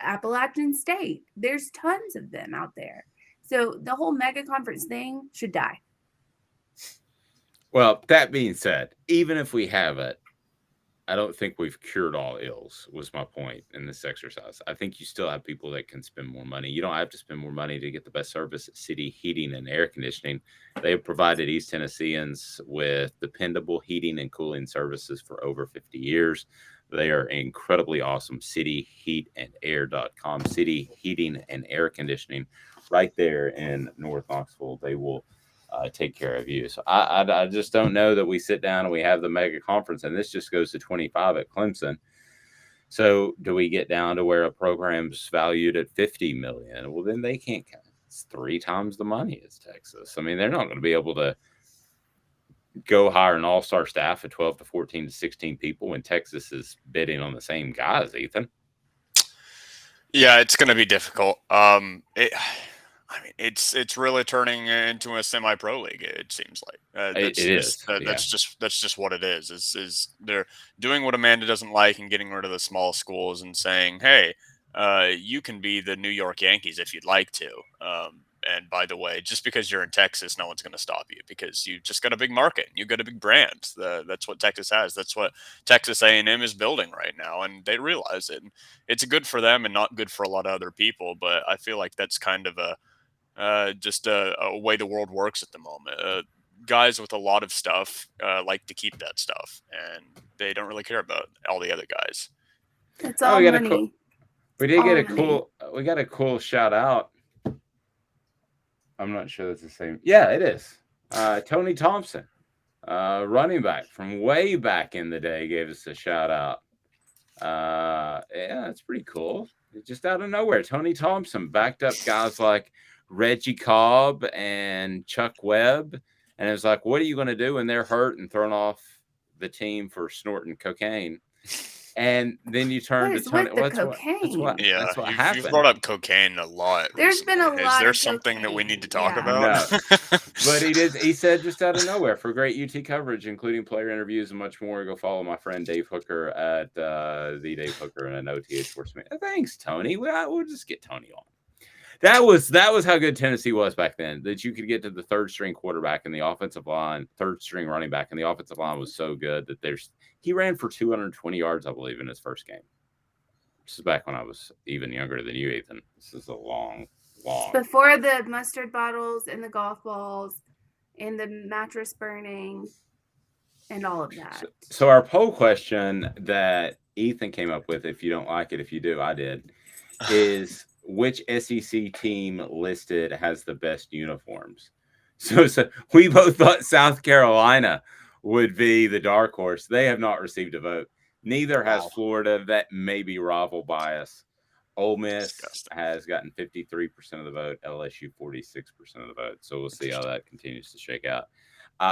Appalachian State? There's tons of them out there. So the whole mega conference thing should die. Well, that being said, even if we have it, I don't think we've cured all ills, was my point in this exercise. I think you still have people that can spend more money. You don't have to spend more money to get the best service at City Heating and Air Conditioning. They have provided East Tennesseans with dependable heating and cooling services for over 50 years. They are incredibly awesome. CityHeatandAir.com. City Heating and Air Conditioning right there in North Knoxville. They will take care of you. So I just don't know that we sit down and we have the mega conference, and this just goes to 25 at Clemson. So do we get down to where a program's valued at 50 million? Well, then they can't count. It's 3 times the money as Texas. I mean, they're not going to be able to go hire an all-star staff of 12 to 14 to 16 people when Texas is bidding on the same guys, Ethan? Yeah, it's going to be difficult. It's really turning into a semi-pro league. It seems like It is. that's just what it is. Is they're doing what Amanda doesn't like and getting rid of the small schools and saying, hey, you can be the New York Yankees if you'd like to. And by the way, just because you're in Texas, no one's going to stop you because you just got a big market. You got a big brand. That's what Texas has. That's what Texas A&M is building right now, and they realize it. It's good for them and not good for a lot of other people. But I feel like that's kind of just a way the world works at the moment. Guys with a lot of stuff like to keep that stuff, and they don't really care about all the other guys. It's all money. We got a cool shout out. I'm not sure that's the same. Yeah, it is. Tony Thompson, running back from way back in the day, gave us a shout out. Yeah, that's pretty cool. Just out of nowhere, Tony Thompson backed up guys like Reggie Cobb and Chuck Webb, and it was like, what are you going to do when they're hurt and thrown off the team for snorting cocaine? And then you turn to Tony. That's what happened. You've brought up cocaine a lot. There's been a lot. Is there something that we need to talk about? No. But he said just out of nowhere, for great UT coverage, including player interviews and much more, go follow my friend Dave Hooker at the Dave Hooker and OTH Sports. Thanks, Tony. We'll just get Tony on. That was how good Tennessee was back then, that you could get to the third string quarterback in the offensive line, third string running back, and the offensive line was so good that he ran for 220 yards, I believe, in his first game. This is back when I was even younger than you, Ethan. This is a long. Before the mustard bottles and the golf balls and the mattress burning and all of that. So our poll question that Ethan came up with, if you don't like it, if you do, I did, is which SEC team listed has the best uniforms? So we both thought South Carolina would be the dark horse. They have not received a vote. Neither has Florida. That may be rival bias. Ole Miss has gotten 53% of the vote. LSU 46% of the vote. So we'll see how that continues to shake out.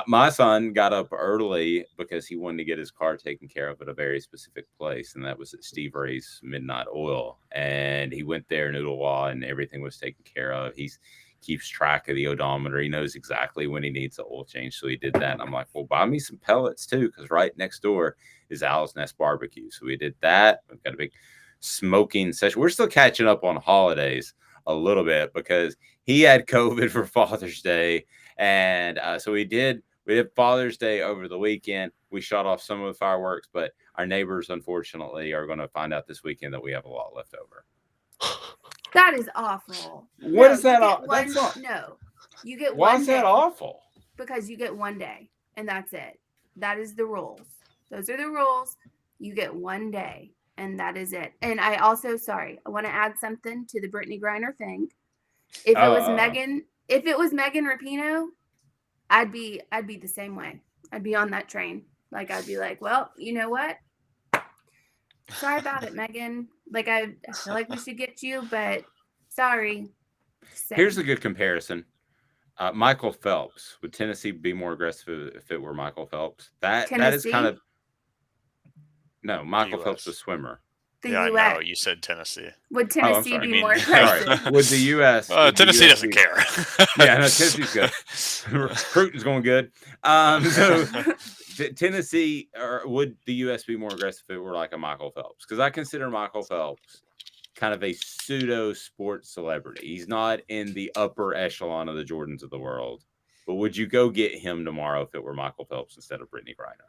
My son got up early because he wanted to get his car taken care of at a very specific place, and that was at Steve Ray's Midnight Oil. And he went there in Ottawa, and everything was taken care of. He keeps track of the odometer. He knows exactly when he needs the oil change, so he did that. And I'm like, well, buy me some pellets too, because right next door is Owl's Nest Barbecue. So we did that. We've got a big smoking session. We're still catching up on holidays a little bit because he had COVID for Father's Day. And so we did Father's Day over the weekend. We shot off some of the fireworks, but our neighbors, unfortunately, are going to find out this weekend that we have a lot left over. That is awful. What is that? No, you get Why one is day. that awful? Because you get one day, and that's it. That is the rules. Those are the rules. You get one day, and that is it. And I also, I want to add something to the Brittany Griner thing. If it was Megan Rapinoe, I'd be the same way. I'd be on that train. Like, I'd be like, well, you know what? Sorry about it, Megan. Like, I feel like we should get you, but sorry. Here's a good comparison. Michael Phelps. Would Tennessee be more aggressive if it were Michael Phelps? That is kind of no. Michael Phelps, the swimmer. I know. You said Tennessee. Would Tennessee be more aggressive? Sorry. Would the U.S. Tennessee doesn't care. Yeah, no, Tennessee's good. Recruiting's going good. So Tennessee, or would the U.S. be more aggressive if it were like a Michael Phelps? Because I consider Michael Phelps kind of a pseudo sports celebrity. He's not in the upper echelon of the Jordans of the world. But would you go get him tomorrow if it were Michael Phelps instead of Brittany Griner?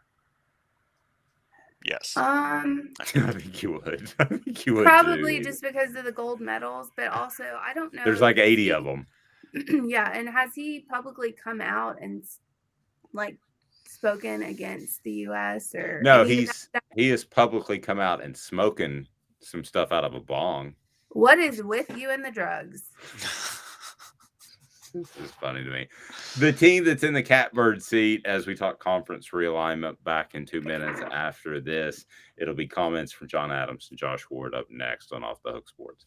Yes. I think you would. I think you would probably too. Just because of the gold medals, but also I don't know. There's like 80 of them. Yeah, and has he publicly come out and like spoken against the U.S. or no? He has publicly come out and smoking some stuff out of a bong. What is with you and the drugs? This is funny to me. The team that's in the catbird seat as we talk conference realignment back in 2 minutes after this. It'll be comments from John Adams and Josh Ward up next on Off the Hook Sports.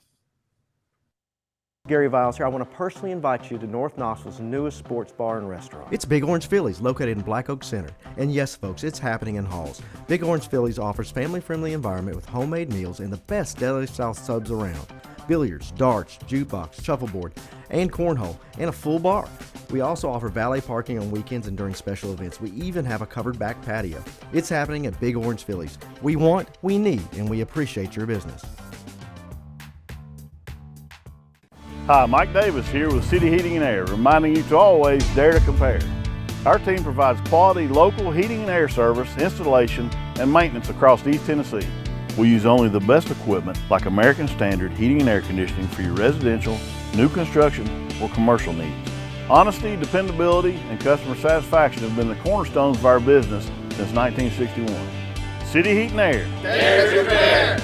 Gary Viles here. I want to personally invite you to North Knoxville's newest sports bar and restaurant. It's Big Orange Phillies, located in Black Oak Center. And yes, folks, it's happening in Halls. Big Orange Phillies offers family-friendly environment with homemade meals and the best deli-style subs around. Billiards, darts, jukebox, shuffleboard, and cornhole, and a full bar. We also offer valet parking on weekends and during special events. We even have a covered back patio. It's happening at Big Orange Phillies. We want, we need, and we appreciate your business. Hi, Mike Davis here with City Heating and Air, reminding you to always dare to compare. Our team provides quality local heating and air service, installation, and maintenance across East Tennessee. We use only the best equipment like American Standard heating and air conditioning for your residential, new construction, or commercial needs. Honesty, dependability, and customer satisfaction have been the cornerstones of our business since 1961. City Heat and Air. Dare to compare.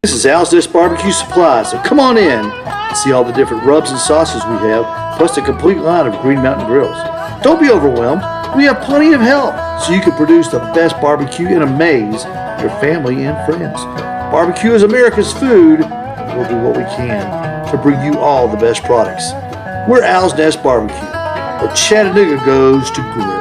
This is Al's Dish Barbecue Supply, so come on in and see all the different rubs and sauces we have, plus a complete line of Green Mountain grills. Don't be overwhelmed. We have plenty of help so you can produce the best barbecue and amaze your family and friends. Barbecue is America's food, and we'll do what we can to bring you all the best products. We're Al's Nest Barbecue, where Chattanooga goes to grill.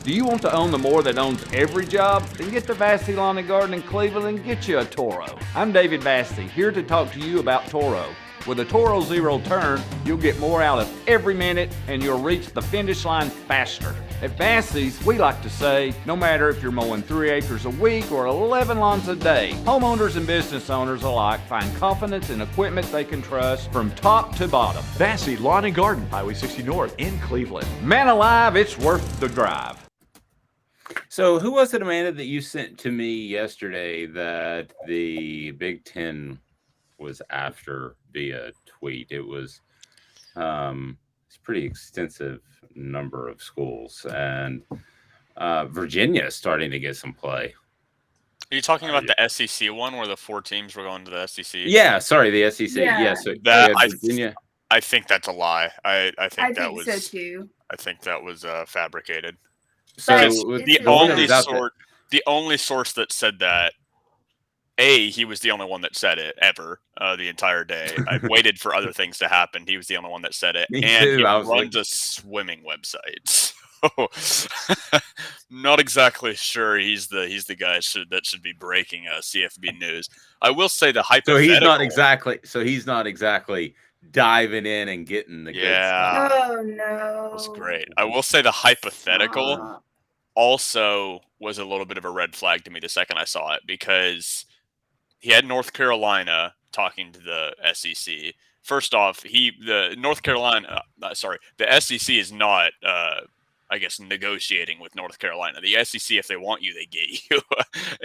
Do you want to own the more that owns every job? Then get to Vassy Lawn and Garden in Cleveland and get you a Toro. I'm David Vassy, here to talk to you about Toro. With a Toro Zero Turn, you'll get more out of every minute and you'll reach the finish line faster. At Vassy's, we like to say, no matter if you're mowing 3 acres a week or 11 lawns a day, homeowners and business owners alike find confidence in equipment they can trust from top to bottom. Vassy Lawn and Garden, Highway 60 North in Cleveland. Man alive, it's worth the drive. So who was it, Amanda, that you sent to me yesterday that the Big Ten was after via tweet? It was it's a pretty extensive number of schools, and Virginia is starting to get some play. Are you talking about the SEC one where the 4 teams were going to the SEC? Yeah, sorry, the SEC. Yeah. So That Virginia. I think that's a lie. I think that was so too. I think that was fabricated. So the only source that said that, he was the only one that said it ever the entire day. I waited for other things to happen. He was the only one that said it, Me and too. he I was runs a swimming website. So not exactly sure he's the guy that should be breaking CFB news. I will say the hypothetical. So he's not exactly diving in and getting the good stuff. Oh no. That was great. I will say the hypothetical also was a little bit of a red flag to me the second I saw it, because he had North Carolina talking to the SEC. First off, the SEC is not, negotiating with North Carolina. The SEC, if they want you, they get you.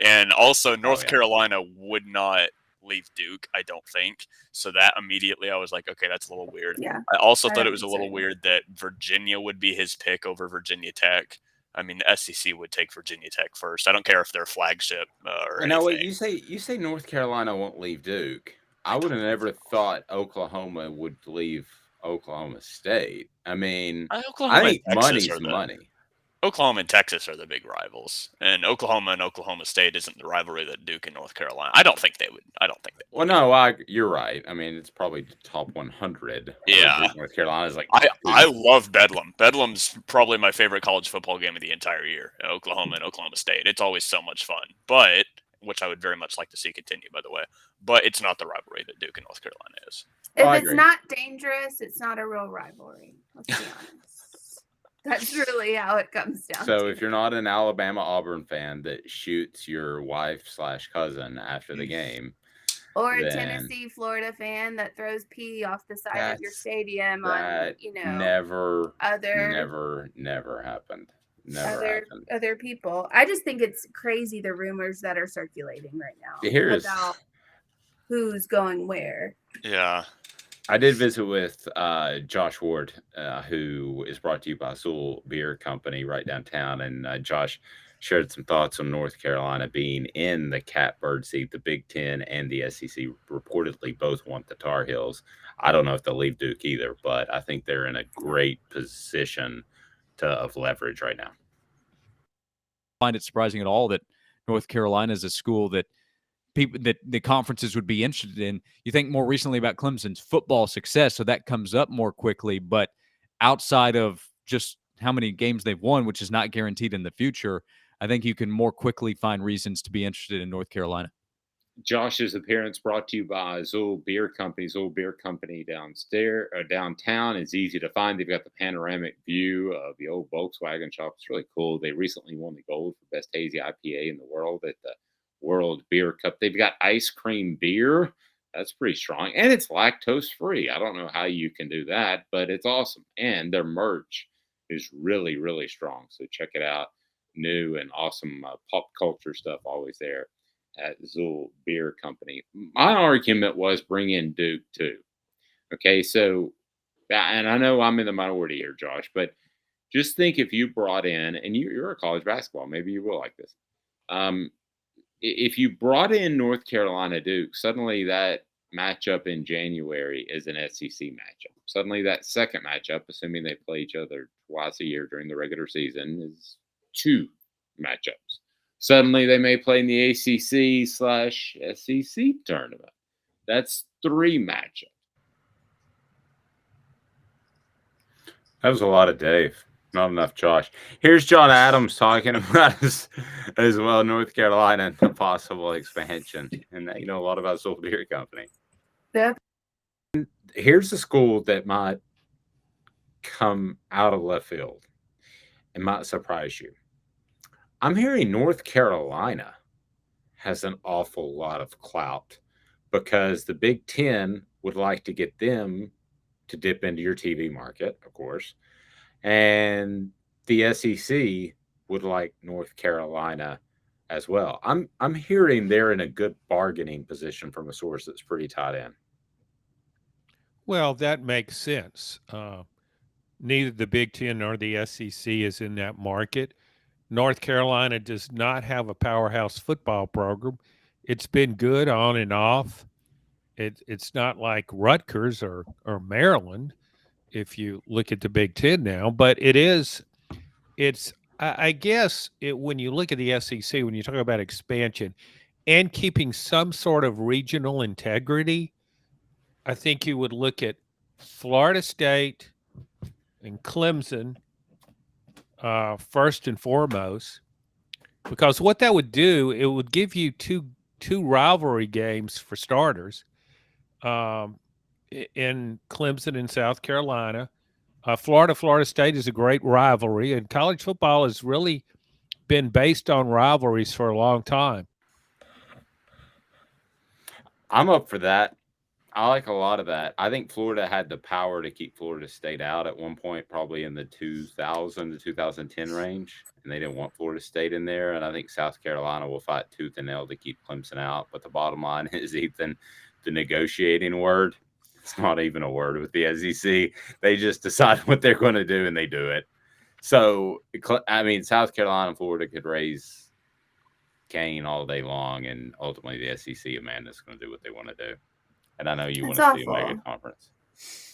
And also, North Carolina would not leave Duke, I don't think. So that immediately I was like, okay, that's a little weird. Yeah, I also thought it was a little weird that Virginia would be his pick over Virginia Tech. I mean, the SEC would take Virginia Tech first. I don't care if they're flagship or anything. Now, wait, you say North Carolina won't leave Duke. I would have never thought Oklahoma would leave Oklahoma State. I mean, I think money's money. Oklahoma and Texas are the big rivals, and Oklahoma State isn't the rivalry that Duke and North Carolina. I don't think they would. Well, no, you're right. I mean, it's probably the top 100. Yeah, North Carolina is like. I love Bedlam. Bedlam's probably my favorite college football game of the entire year. Oklahoma and Oklahoma State. It's always so much fun, but which I would very much like to see continue, by the way. But it's not the rivalry that Duke and North Carolina is. If it's not dangerous, it's not a real rivalry. Let's be honest. That's really how it comes down. So if you're not an Alabama Auburn fan that shoots your wife/cousin after the game, or a Tennessee Florida fan that throws pee off the side of your stadium on, never happened. Other people. I just think it's crazy the rumors that are circulating right now about who's going where. Yeah. I did visit with Josh Ward, who is brought to you by Sewell Beer Company right downtown. And Josh shared some thoughts on North Carolina being in the catbird seat. The Big Ten and the SEC reportedly both want the Tar Heels. I don't know if they'll leave Duke either, but I think they're in a great position of leverage right now. find it surprising at all that North Carolina is a school that people that the conferences would be interested in. You think more recently about Clemson's football success, so that comes up more quickly. But outside of just how many games they've won, which is not guaranteed in the future, I think you can more quickly find reasons to be interested in North Carolina. Josh's appearance brought to you by Zool Beer Company. Zool Beer Company downstairs or downtown is easy to find. They've got the panoramic view of the old Volkswagen shop. It's really cool. They recently won the gold for best hazy IPA in the world at the World Beer Cup. They've got ice cream beer. That's pretty strong. And it's lactose free. I don't know how you can do that, but it's awesome. And their merch is really, really strong. So check it out. New and awesome pop culture stuff always there at Zool Beer Company. My argument was bring in Duke too. Okay, so, and I know I'm in the minority here, Josh, but just think if you brought in, and you're a college basketball, maybe you will like this. If you brought in North Carolina Duke, suddenly that matchup in January is an SEC matchup. Suddenly that second matchup, assuming they play each other twice a year during the regular season, is 2 matchups. Suddenly they may play in the ACC/SEC tournament. That's 3 matchups. That was a lot of Dave. Not enough Josh. Here's John Adams talking about as well, North Carolina and the possible expansion. And you know a lot about Zool Beer Company. Yeah. Here's a school that might come out of left field and might surprise you. I'm hearing North Carolina has an awful lot of clout because the Big Ten would like to get them to dip into your TV market, of course. And the SEC would like North Carolina as well. I'm hearing they're in a good bargaining position from a source that's pretty tied in. Well, that makes sense. Neither the Big Ten nor the SEC is in that market. North Carolina does not have a powerhouse football program. It's been good on and off. It's not like Rutgers or Maryland, if you look at the Big Ten now, but I guess when you look at the SEC, when you talk about expansion and keeping some sort of regional integrity, I think you would look at Florida State and Clemson first and foremost, because what that would do, it would give you two rivalry games for starters in Clemson and South Carolina. Florida State is a great rivalry, and college football has really been based on rivalries for a long time. I'm up for that. I like a lot of that. I think Florida had the power to keep Florida State out at one point, probably in the 2000 to 2010 range, and they didn't want Florida State in there. And I think South Carolina will fight tooth and nail to keep Clemson out. But the bottom line is, Ethan, the negotiating word, it's not even a word with the SEC. They just decide what they're going to do, and they do it. So, I mean, South Carolina and Florida could raise Cain all day long, and ultimately the SEC, Amanda's going to do what they want to do. And I know you want to see a mega conference.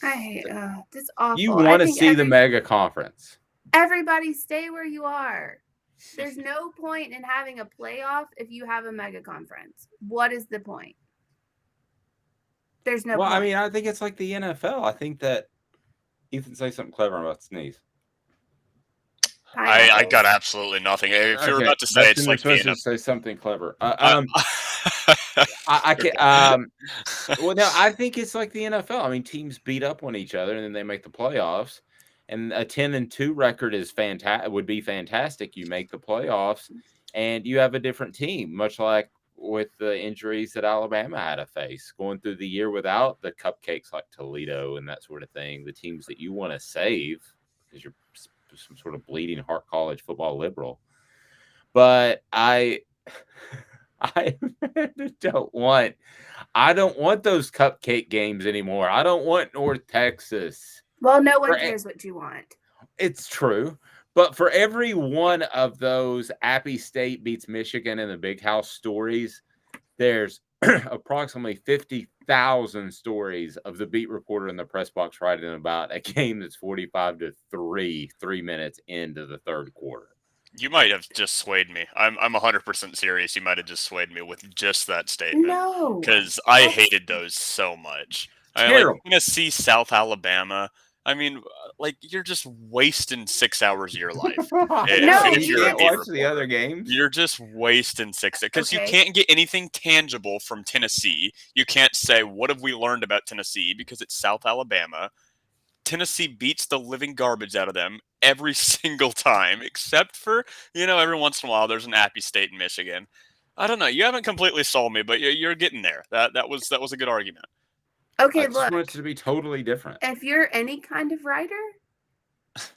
I hate this awful. You want to see the mega conference. Everybody stay where you are. There's no point in having a playoff if you have a mega conference. What is the point? There's no point. I mean, I think it's like the NFL. I think that Ethan, say something clever about sneeze. I got absolutely nothing. If you're about to say it's like the NFL. Say something clever. I can't. Well, no, I think it's like the NFL. I mean, teams beat up on each other, and then they make the playoffs. And a 10-2 record is fantastic. Would be fantastic. You make the playoffs, and you have a different team, much like with the injuries that Alabama had to face going through the year without the cupcakes like Toledo and that sort of thing. The teams that you want to save because you're some sort of bleeding heart college football liberal. But I don't want those cupcake games anymore. I don't want North Texas. Well, no one cares what you want. It's true. But for every one of those Appy State beats Michigan in the Big House stories, there's approximately 50,000 stories of the beat reporter in the press box writing about a game that's 45-3, 3 minutes into the third quarter. You might have just swayed me. I'm 100% serious. You might have just swayed me with just that statement. No. Because I hated those so much. Terrible. Like Tennessee, South Alabama. I mean, like you're just wasting 6 hours of your life. If You you're a can't beat watch the reporter. other games. You're just wasting 6 because you Okay. can't get anything tangible from Tennessee. You can't say what have we learned about Tennessee because it's South Alabama. Tennessee beats the living garbage out of them every single time, except for, every once in a while there's an Appy State in Michigan. I don't know. You haven't completely sold me, but you're getting there. That was a good argument. Okay, I just look. want it to be totally different. If you're any kind of writer,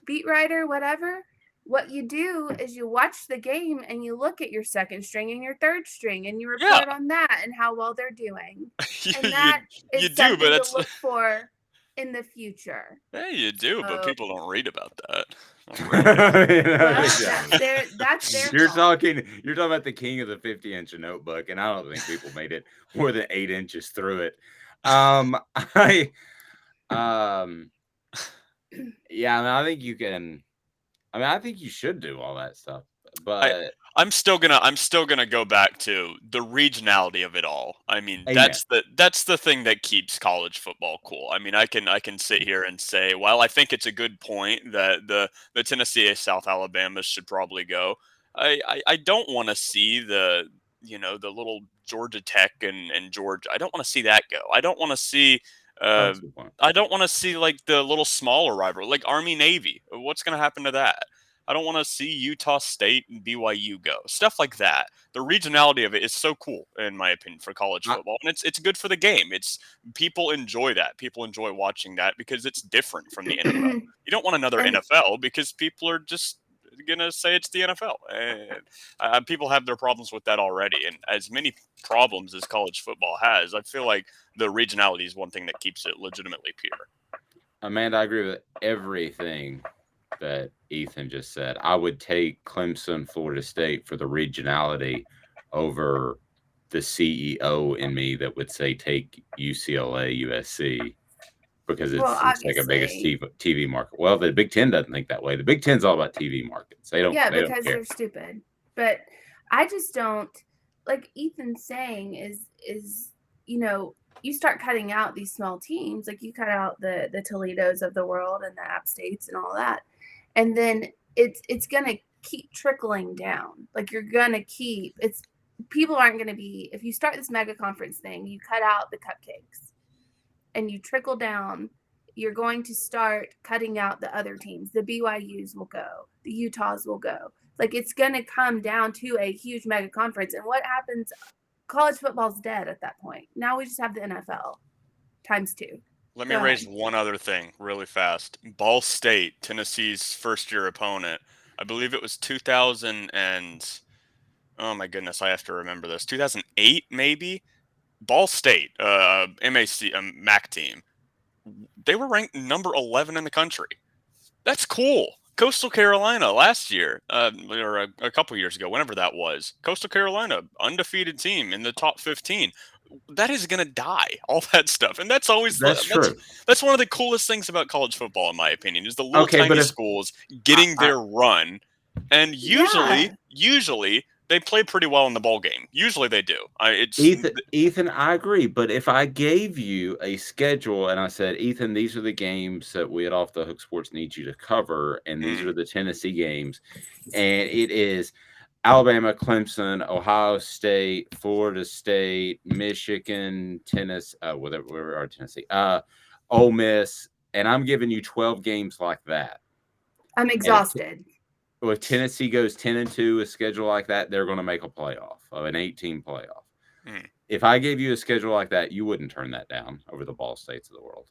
beat writer, whatever, what you do is you watch the game and you look at your second string and your third string and you report on that and how well they're doing. And that you is do, something but to that's look for in the future. yeah, you do, but So- people don't read about that. Well, that's their You're fault. talking about the king of the 50-inch notebook, and I don't think people made it more than 8 inches through it. Yeah, I think you can. I think you should do all that stuff, but I'm still gonna go back to the regionality of it all. I mean, Amen. that's the thing that keeps college football cool. I mean, I can sit here and say, well, I think it's a good point that the Tennessee South Alabama should probably go. I don't want to see the the little Georgia Tech and Georgia. I don't want to see that go. I don't want to see. That's a good point. I don't want to see like the little smaller rivalry, like Army Navy. What's going to happen to that? I don't want to see Utah State and BYU go. Stuff like that. The regionality of it is so cool, in my opinion, for college football, and it's good for the game. It's people enjoy that. People enjoy watching that because it's different from the NFL. You don't want another NFL because people are just gonna say it's the NFL, and people have their problems with that already. And as many problems as college football has, I feel like the regionality is one thing that keeps it legitimately pure. Amanda, I agree with everything that Ethan just said. I would take Clemson, Florida State for the regionality over the CEO in me that would say take UCLA, USC because it's like a biggest TV market. Well, the Big Ten doesn't think that way. The Big Ten's all about TV markets. They don't. Yeah, they because don't care. they're stupid. But I just don't like Ethan's saying is you start cutting out these small teams, like you cut out the Toledos of the world and the App States and all that, and then it's gonna keep trickling down. Like you're gonna keep people aren't gonna be, if you start this mega conference thing, you cut out the cupcakes and you trickle down. You're going to start cutting out the other teams. The BYUs will go. The Utahs will go. Like it's going to come down to a huge mega conference. And what happens? College football's dead at that point. Now we just have the NFL times 2. Let me raise one other thing really fast. Ball State, Tennessee's first-year opponent. I believe it was 2000 and oh my goodness, I have to remember this. 2008 maybe. Ball State, MAC team. They were ranked number 11 in the country. That's cool. Coastal Carolina last year, or a couple years ago, whenever that was. Coastal Carolina, undefeated team in the top 15. That is going to die, all that stuff. And that's always true. That's one of the coolest things about college football, in my opinion, is the little tiny schools getting their run. And usually they play pretty well in the bowl game. Usually they do. Ethan, I agree. But if I gave you a schedule and I said, Ethan, these are the games that we at Off the Hook Sports need you to cover, and these are the Tennessee games, and it is Alabama, Clemson, Ohio State, Florida State, Michigan, Tennessee, Tennessee, Ole Miss, and I'm giving you 12 games like that. I'm exhausted. If Tennessee goes 10-2, a schedule like that, they're going to make a playoff, of an 18 playoff. If I gave you a schedule like that, you wouldn't turn that down over the Ball States of the world.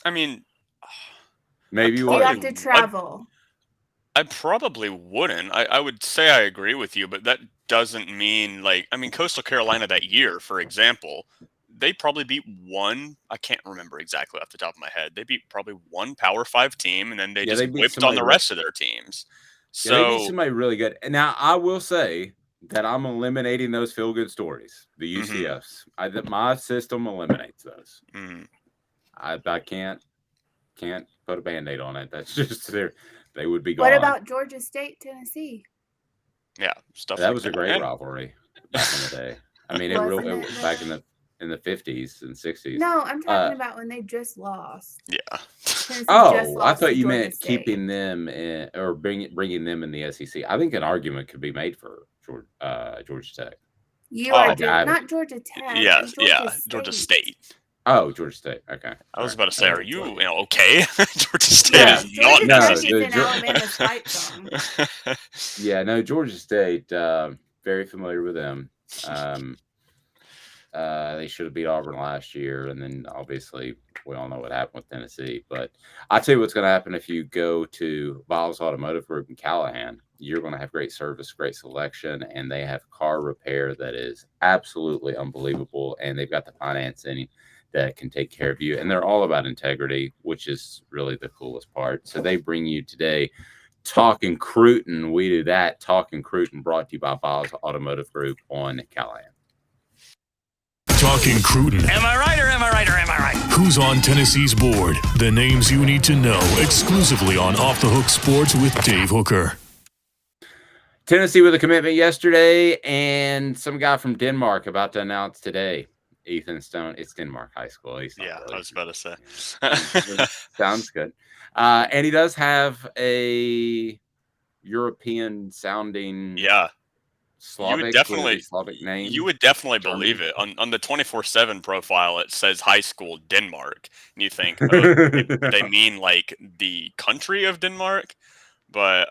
I mean, maybe you have to travel. I probably wouldn't. I would say I agree with you, but that doesn't mean Coastal Carolina that year, for example, they probably beat one. I can't remember exactly off the top of my head. They beat probably one Power 5 team, and then they just whipped on the rest of their teams. So they beat somebody really good. And now I will say that I'm eliminating those feel-good stories, the UCFs. My system eliminates those. I can't put a Band-Aid on it. That's just they would be gone. What about Georgia State, Tennessee? Yeah, stuff. That like was a great rivalry back in the day. I mean, it back in the 50s and 60s. No, I'm talking about when they just lost. Yeah. Tennessee Oh, I lost thought to you Georgia meant State. keeping them in, or bringing them in the SEC. I think an argument could be made for Georgia Tech. You are not Georgia Tech. Yes, Georgia State. Oh, Georgia State. Okay. I was about to say, are you okay? Georgia State Yes, is not Georgia Tech is in Alabama's fight song. Yeah, no, Georgia State. Very familiar with them. They should have beat Auburn last year, and then obviously we all know what happened with Tennessee. But I'll tell you what's going to happen if you go to Vols Automotive Group in Callahan. You're going to have great service, great selection, and they have car repair that is absolutely unbelievable. And they've got the financing that can take care of you. And they're all about integrity, which is really the coolest part. So they bring you today Talking Cruton. We do that. Talking Cruton brought to you by Vols Automotive Group on Callahan. Talking Cruton. Am I right or am I right or am I right? Who's on Tennessee's board? The names you need to know exclusively on Off the Hook Sports with Dave Hooker. Tennessee with a commitment yesterday, and some guy from Denmark about to announce today. Ethan Stone. It's Denmark High School. Yeah, I was about to say. Sounds good. And he does have a European sounding. Yeah. Slavic name. You would definitely believe it. On the 24/7 profile, it says high school Denmark, and you think they mean like the country of Denmark, but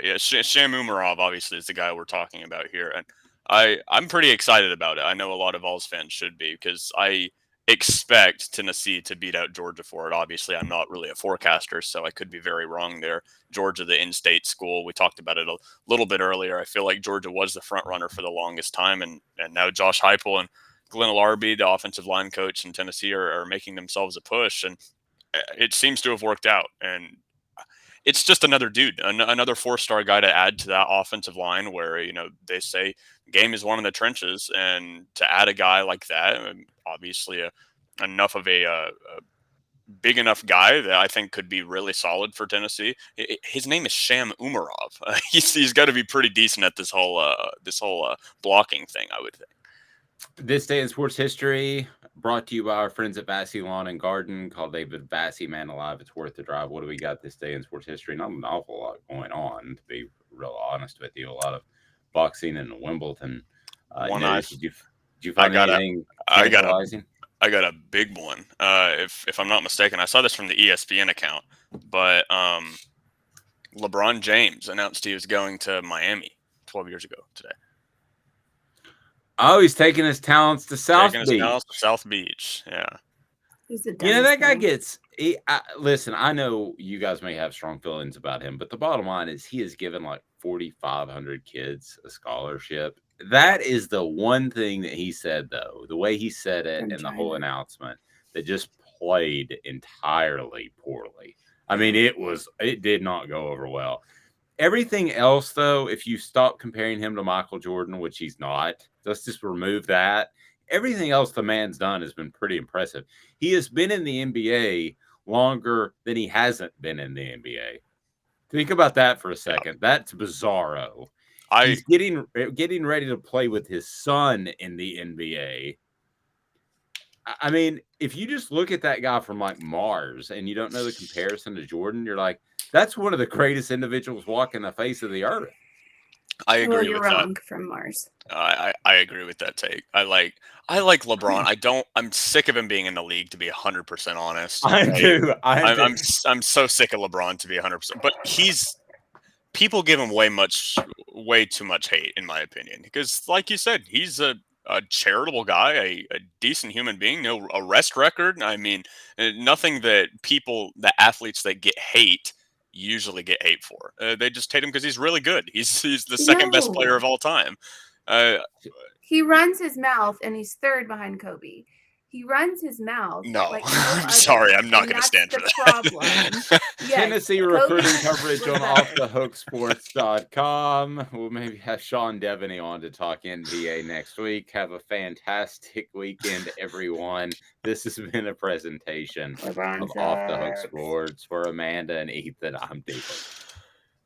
yeah, Sham Umarov obviously is the guy we're talking about here, and I'm pretty excited about it. I know a lot of Vols fans should be, because I expect Tennessee to beat out Georgia for it. Obviously, I'm not really a forecaster, so I could be very wrong there. Georgia, the in-state school, we talked about it a little bit earlier. I feel like Georgia was the front runner for the longest time, and now Josh Heupel and Glenn Larby, the offensive line coach in Tennessee, are making themselves a push, and it seems to have worked out. And it's just another dude, another 4-star guy to add to that offensive line where, they say game is won in the trenches, and to add a guy like that, obviously enough of a big enough guy that I think could be really solid for Tennessee. His name is Sham Umarov. He's got to be pretty decent at this whole blocking thing, I would think. This day in sports history brought to you by our friends at Vassy Lawn and Garden. Called David Vassy, man alive. It's worth the drive. What do we got this day in sports history? Not an awful lot going on, to be real honest with you. A lot of boxing and Wimbledon. Did you find anything tantalizing? I got a big one. If I'm not mistaken, I saw this from the ESPN account, but LeBron James announced he was going to Miami 12 years ago today. Oh, he's taking his talents to South Beach. Yeah. That guy gets. Listen, I know you guys may have strong feelings about him, but the bottom line is he has given like 4,500 kids a scholarship. That is the one thing that he said, though, the way he said it in the whole announcement, that just played entirely poorly. I mean, it did not go over well. Everything else, though, if you stop comparing him to Michael Jordan, which he's not, let's just remove that. Everything else the man's done has been pretty impressive. He has been in the NBA longer than he hasn't been in the NBA. Think about that for a second. That's bizarro. He's getting ready to play with his son in the NBA. I mean, if you just look at that guy from like Mars and you don't know the comparison to Jordan, you're like, that's one of the greatest individuals walking the face of the earth. I agree with that. You're wrong from Mars. I agree with that take. I like LeBron. I'm sick of him being in the league, to be 100% honest. I'm so sick of LeBron, to be 100%. But people give him way too much hate, in my opinion, because like you said, he's a charitable guy, a decent human being, no arrest record. I mean, nothing that athletes that get hate usually get hate for. They just hate him because he's really good. He's the second best player of all time. He runs his mouth and he's third behind Kobe. He runs his mouth. No, like I'm sorry. I'm not and going to that's stand the for that. problem. Yes, Tennessee Kobe recruiting coverage was on that. offthehooksports.com. We'll maybe have Sean Devaney on to talk NBA next week. Have a fantastic weekend, everyone. This has been a presentation of Off the Hook Sports. For Amanda and Ethan, I'm Dave.